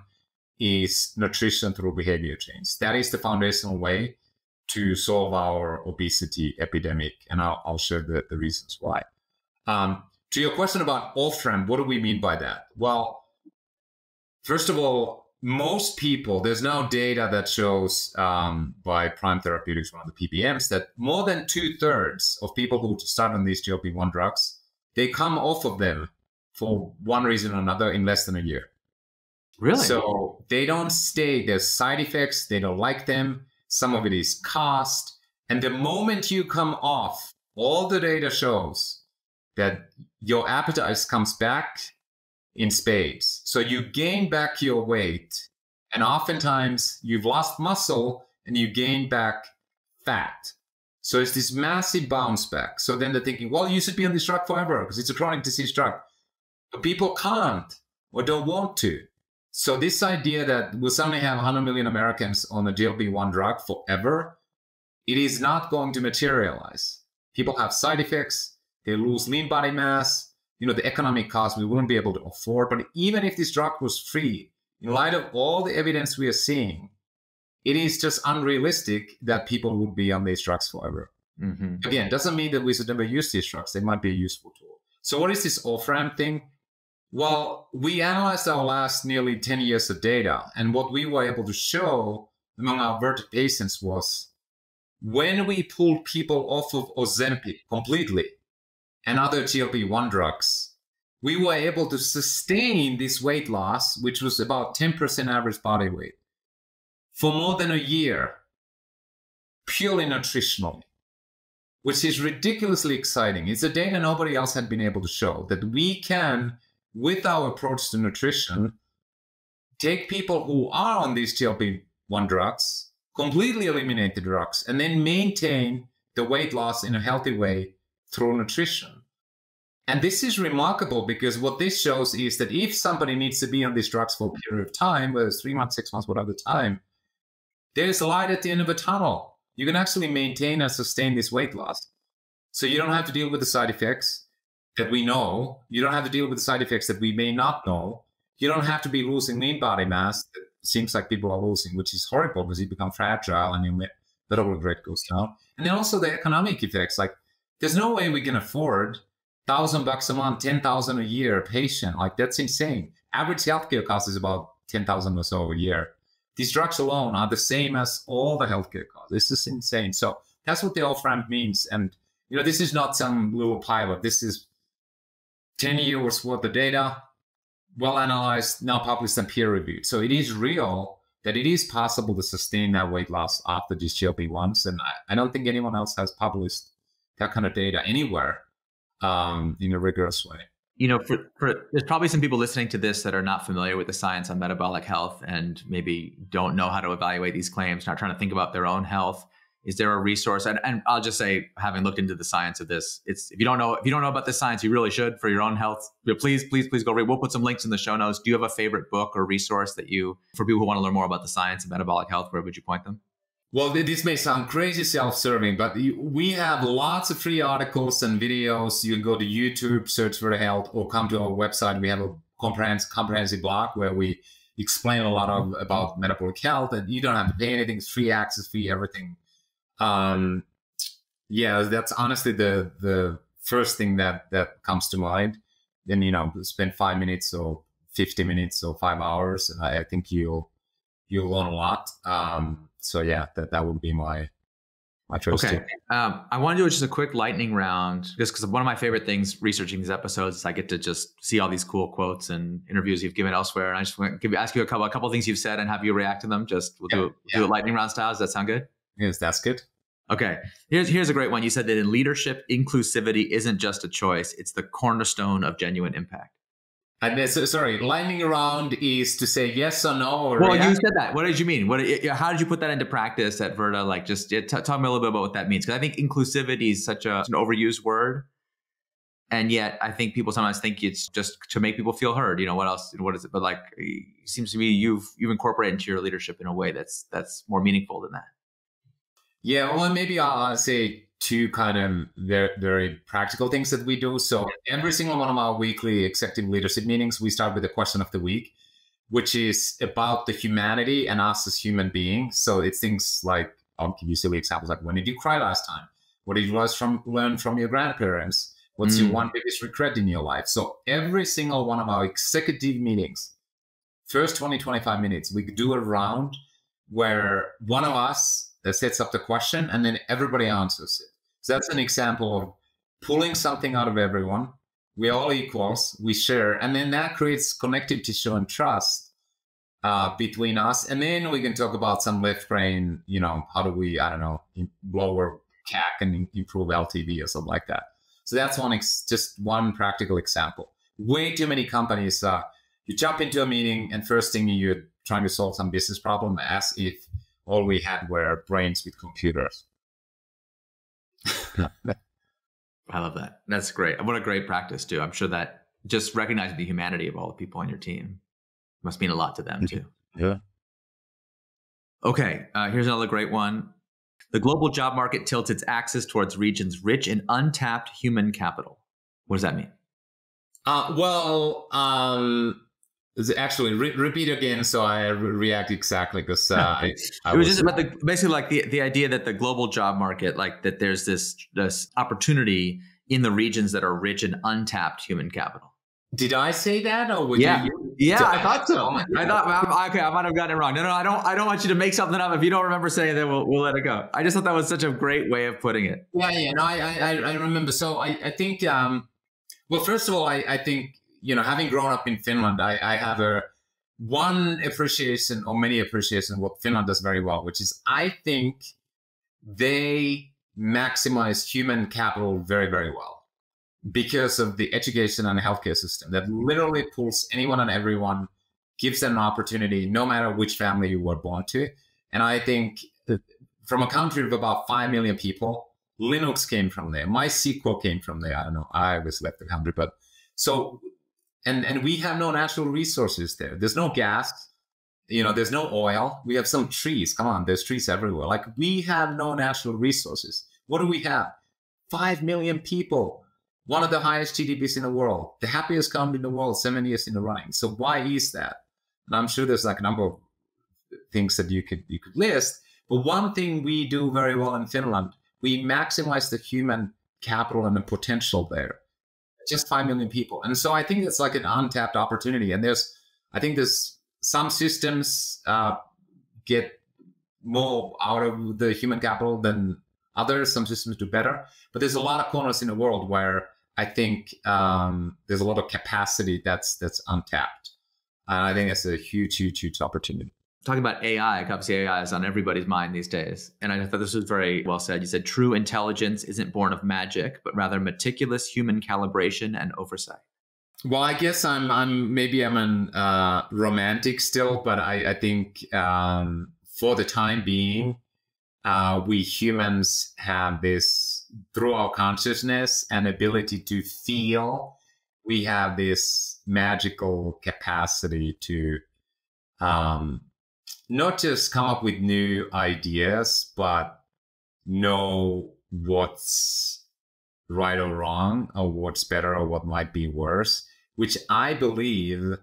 is nutrition through behavior change. That is the foundational way to solve our obesity epidemic. And I'll share the reasons why. To your question about off-ramp, what do we mean by that? Well, first of all, most people, there's now data that shows by Prime Therapeutics, one of the PBMs, that more than 2/3 of people who start on these GLP-1 drugs, they come off of them for one reason or another in less than a year. Really? So they don't stay. There's side effects. They don't like them. Some of it is cost. And the moment you come off, all the data shows that your appetite comes back in spades. So you gain back your weight, and oftentimes you've lost muscle and you gain back fat. So it's this massive bounce back. So then they're thinking, well, you should be on this drug forever because it's a chronic disease drug. But people can't or don't want to. So this idea that we'll suddenly have 100 million Americans on a GLP-1 drug forever, it is not going to materialize. People have side effects. They lose lean body mass. The economic cost we wouldn't be able to afford. But even if this drug was free, in light of all the evidence we are seeing, it is just unrealistic that people would be on these drugs forever. Mm-hmm. Again, doesn't mean that we should never use these drugs. They might be a useful tool. So what is this off-ramp thing? Well, we analyzed our last nearly 10 years of data. And what we were able to show among our Virta patients was when we pulled people off of Ozempic completely and other GLP-1 drugs, we were able to sustain this weight loss, which was about 10% average body weight, for more than a year, purely nutritionally, which is ridiculously exciting. It's a data nobody else had been able to show, that we can, with our approach to nutrition, take people who are on these GLP-1 drugs, completely eliminate the drugs, and then maintain the weight loss in a healthy way through nutrition. And this is remarkable because what this shows is that if somebody needs to be on these drugs for a period of time, whether it's 3 months, 6 months, whatever time, there's light at the end of a tunnel. You can actually maintain and sustain this weight loss. So you don't have to deal with the side effects that we know. You don't have to deal with the side effects that we may not know. You don't have to be losing lean body mass that seems like people are losing, which is horrible because you become fragile and your metabolic rate goes down. And then also the economic effects. Like, there's no way we can afford $1,000 a month, $10,000 a year a patient. Like, that's insane. Average healthcare cost is about $10,000 or so a year. These drugs alone are the same as all the healthcare costs. This is insane. So that's what the off-ramp means. And, this is not some little pilot. This is 10 years worth of data, well analyzed, now published and peer reviewed. So it is real that it is possible to sustain that weight loss after these GLP-1s. And I don't think anyone else has published that kind of data anywhere in a rigorous way. There's probably some people listening to this that are not familiar with the science on metabolic health and maybe don't know how to evaluate these claims, not trying to think about their own health. Is there a resource? And I'll just say, having looked into the science of this, if you don't know about this science, you really should for your own health. Please go read. We'll put some links in the show notes. Do you have a favorite book or resource for people who want to learn more about the science of metabolic health? Where would you point them? Well, this may sound crazy self-serving, but we have lots of free articles and videos. You can go to YouTube, search Virta Health, or come to our website. We have a comprehensive blog where we explain a lot about metabolic health, and you don't have to pay anything. It's free access, free everything. That's honestly the first thing that comes to mind. Then, spend 5 minutes or 50 minutes or 5 hours. And I think you'll learn a lot. That would be my choice. Okay. I want to do just a quick lightning round, just because one of my favorite things researching these episodes is I get to just see all these cool quotes and interviews you've given elsewhere. And I just want to ask you a couple of things you've said and have you react to them. We'll do a lightning round style. Does that sound good? Yes, that's good. Okay. Here's a great one. You said that in leadership, inclusivity isn't just a choice. It's the cornerstone of genuine impact. And sorry, lightning around is to say yes or no. Well, you said that. What did you mean? How did you put that into practice at Virta? Like, just talk me a little bit about what that means. Because I think inclusivity is such an overused word. And yet I think people sometimes think it's just to make people feel heard. What else? What is it? But like, it seems to me you've incorporated into your leadership in a way that's more meaningful than that. Yeah, well, maybe I'll say two kind of very, very practical things that we do. So every single one of our weekly executive leadership meetings, we start with the question of the week, which is about the humanity and us as human beings. So it's things like, I'll give you silly examples, like when did you cry last time? What did you learn from your grandparents? What's your one biggest regret in your life? So every single one of our executive meetings, first 20, 25 minutes, we do a round where one of us sets up the question and then everybody answers it. So that's an example of pulling something out of everyone. We're all equals, we share, and then that creates connective tissue and trust between us. And then we can talk about some left brain, how do we, lower CAC and improve LTV or something like that. So that's just one practical example. Way too many companies, you jump into a meeting and first thing you're trying to solve some business problem as if all we had were brains with computers. I love that. That's great. What a great practice too. I'm sure that just recognizing the humanity of all the people on your team must mean a lot to them too. Yeah. Okay. Here's another great one. The global job market tilts its axis towards regions rich in untapped human capital. What does that mean? Actually, repeat again so I react exactly, because it was just about basically like the idea that the global job market, like that there's this opportunity in the regions that are rich in untapped human capital. Did I say that, or would you? Yeah, I thought so. I thought, okay, I might have gotten it wrong. No, I don't want you to make something up. If you don't remember saying that, we'll let it go. I just thought that was such a great way of putting it. Yeah. No, I remember. So I think, well, first of all, I think, having grown up in Finland, I have one appreciation or many appreciation of what Finland does very well, which is I think they maximize human capital very, very well, because of the education and healthcare system that literally pulls anyone and everyone, gives them an opportunity, no matter which family you were born to. And I think that from a country of about 5 million people, Linux came from there. MySQL came from there. I don't know. I was left the country, but so, and we have no natural resources there. There's no gas, there's no oil. We have some trees. Come on, there's trees everywhere. Like, we have no natural resources. What do we have? 5 million people. One of the highest GDPs in the world, the happiest country in the world, 7 years in the running. So why is that? And I'm sure there's like a number of things that you could list. But one thing we do very well in Finland, we maximize the human capital and the potential there. Just 5 million people. And so I think it's like an untapped opportunity. And I think there's some systems get more out of the human capital than others. Some systems do better. But there's a lot of corners in the world where I think there's a lot of capacity that's untapped. And I think it's a huge, huge, huge opportunity. Talking about AI, obviously AI is on everybody's mind these days. And I thought this was very well said. You said true intelligence isn't born of magic, but rather meticulous human calibration and oversight. Well, I guess I'm a romantic still, but I think for the time being, we humans have this, through our consciousness and ability to feel, we have this magical capacity to not just come up with new ideas, but know what's right or wrong, or what's better or what might be worse, which I believe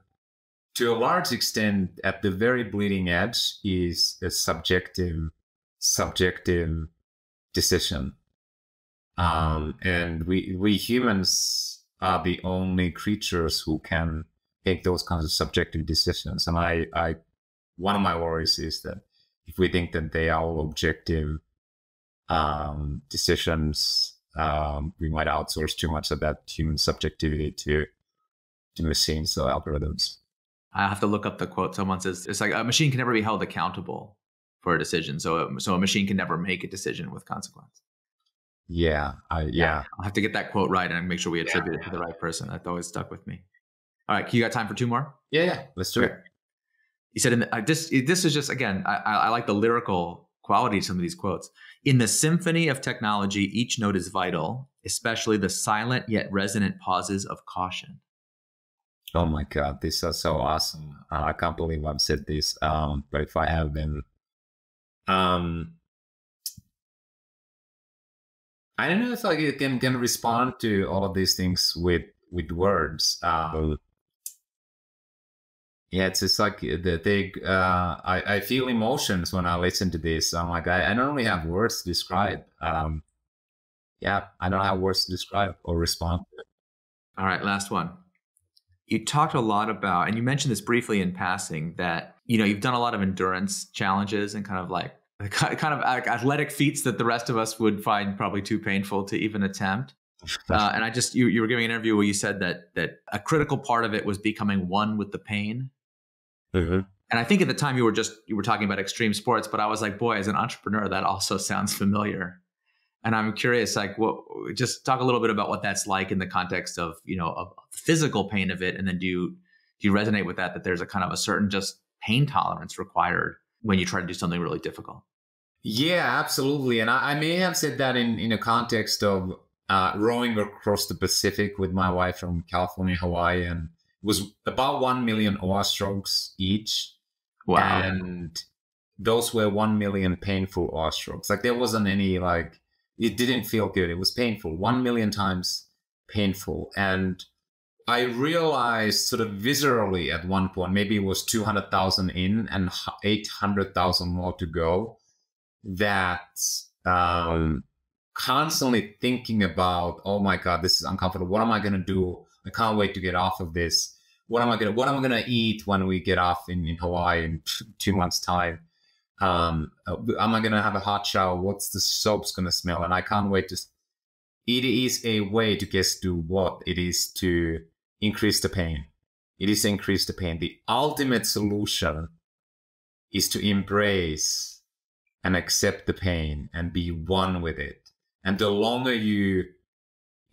to a large extent at the very bleeding edge is a subjective decision. And we humans are the only creatures who can make those kinds of subjective decisions. And one of my worries is that if we think that they are all objective decisions, we might outsource too much of that human subjectivity to machines or algorithms. I have to look up the quote. Someone says, it's like a machine can never be held accountable for a decision. So a machine can never make a decision with consequence. Yeah. I'll have to get that quote right and make sure we attribute it to the right person. That always stuck with me. All right. You got time for 2 more? Yeah. Let's do it. You said, this is just, again, I like the lyrical quality of some of these quotes. In the symphony of technology, each note is vital. especially the silent yet resonant pauses of caution. Oh my God, these are so awesome. I can't believe I've said this. But if I have, then I don't know if I can respond to all of these things with words. Yeah, it's just like I feel emotions when I listen to this. I'm like, I don't really have words to describe. Yeah, I don't have words to describe or respond to it. All right, last one. You talked a lot about, and you mentioned this briefly in passing, that, you know, you've done a lot of endurance challenges and kind of athletic feats that the rest of us would find probably too painful to even attempt. And you were giving an interview where you said that a critical part of it was becoming one with the pain. Mm-hmm. And I think at the time you were talking about extreme sports, but I was like, boy, as an entrepreneur, that also sounds familiar. And I'm curious, like, just talk a little bit about what that's like in the context of, you know, of the physical pain of it. And then do you resonate with that there's a kind of a certain just pain tolerance required when you try to do something really difficult? Yeah, absolutely. And I may have said that in a context of rowing across the Pacific with my wife from California, Hawaii, and it was about 1 million oar strokes each. Wow. And those were 1 million painful oar strokes. Like, there wasn't any, like, it didn't feel good. It was painful, 1 million times painful. And I realized sort of viscerally at one point, maybe it was 200,000 in and 800,000 more to go, that constantly thinking about, oh my God, this is uncomfortable. What am I going to do? I can't wait to get off of this. What am I going to eat when we get off in Hawaii in 2 months' time? Am I going to have a hot shower? What's the soap's going to smell? And I can't wait to. It is a way to guess to what it is to increase the pain. It is to increase the pain. The ultimate solution is to embrace and accept the pain and be one with it. And the longer you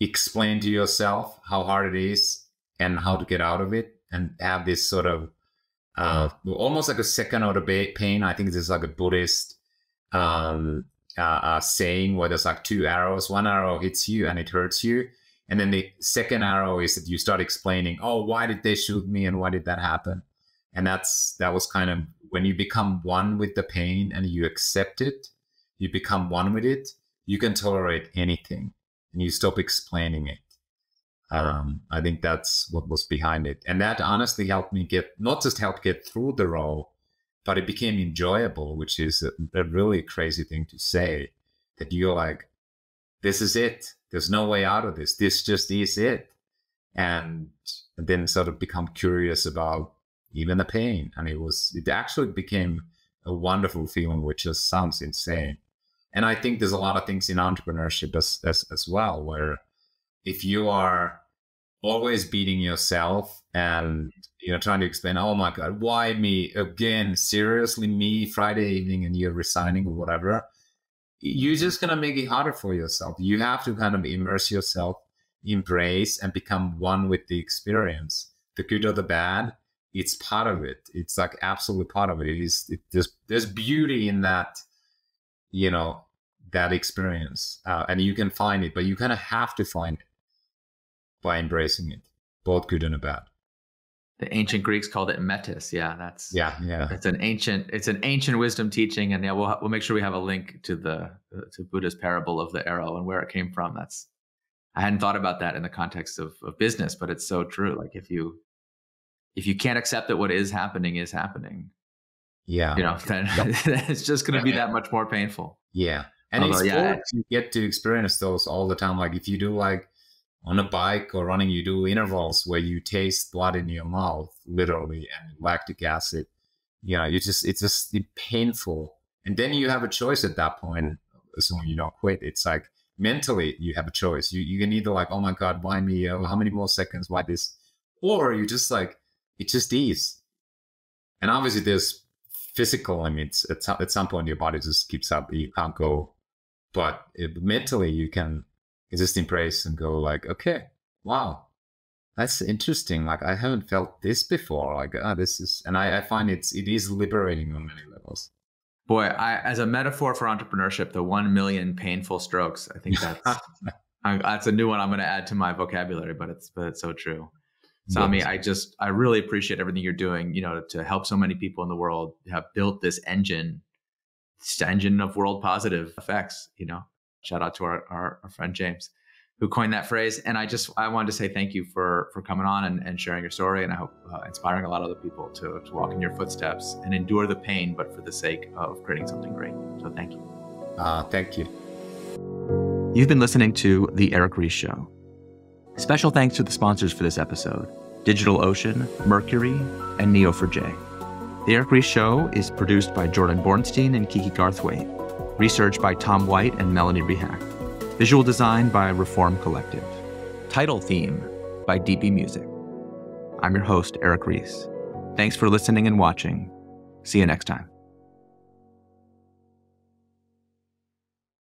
explain to yourself how hard it is and how to get out of it, and have this sort of almost like a second order pain. I think this is like a Buddhist saying where there's like 2 arrows. One arrow hits you and it hurts you. And then the second arrow is that you start explaining, oh, why did they shoot me and why did that happen? And that was kind of when you become one with the pain and you accept it, you become one with it, you can tolerate anything and you stop explaining it. I think that's what was behind it. And that honestly helped me not just help get through the role, but it became enjoyable, which is a really crazy thing to say, that you're like, this is it. There's no way out of this. This just is it. And then sort of become curious about even the pain. And it actually became a wonderful feeling, which just sounds insane. And I think there's a lot of things in entrepreneurship as well, where if you are always beating yourself and, you know, trying to explain, oh my God, why me again? Seriously, me Friday evening, and you're resigning or whatever. You're just going to make it harder for yourself. You have to kind of immerse yourself, embrace, and become one with the experience. The good or the bad, it's part of it. It's like absolutely part of it. There's beauty in that, you know, that experience. And you can find it, but you kind of have to find it by embracing it, both good and bad. The ancient Greeks called it metis. Yeah, yeah. It's an ancient wisdom teaching, and yeah, we'll make sure we have a link to to Buddha's parable of the arrow and where it came from. I hadn't thought about that in the context of business, but it's so true. Like if you can't accept that what is happening, yeah, you know, then it's just going to be that much more painful. Yeah, and you get to experience those all the time. Like if you do like on a bike or running, you do intervals where you taste blood in your mouth, literally, and lactic acid. You know, it's just painful. And then you have a choice at that point, assuming you don't quit. It's like mentally you have a choice. You can either like, oh my God, why me? Oh, how many more seconds? Why this? Or you just like, it just is. And obviously there's physical limits. At some point your body just keeps up. You can't go. But mentally you can just embrace and go like, okay, wow, that's interesting. Like I haven't felt this before. Like this is, and I find it is liberating on many levels. Boy, as a metaphor for entrepreneurship, the 1 million painful strokes, I think That's a new one I'm going to add to my vocabulary, but it's so true. Sami, Yes. I really appreciate everything you're doing, to help so many people in the world. You have built this engine of world positive effects, Shout out to our friend James, who coined that phrase. And I wanted to say thank you for coming on and sharing your story. And I hope inspiring a lot of other people to walk in your footsteps and endure the pain, but for the sake of creating something great. So thank you. Thank you. You've been listening to The Eric Ries Show. Special thanks to the sponsors for this episode: DigitalOcean, Mercury, and Neo4j. The Eric Ries Show is produced by Jordan Bornstein and Kiki Garthwaite. Research by Tom White and Melanie Rehack. Visual design by Reform Collective. Title theme by DB Music. I'm your host, Eric Ries. Thanks for listening and watching. See you next time.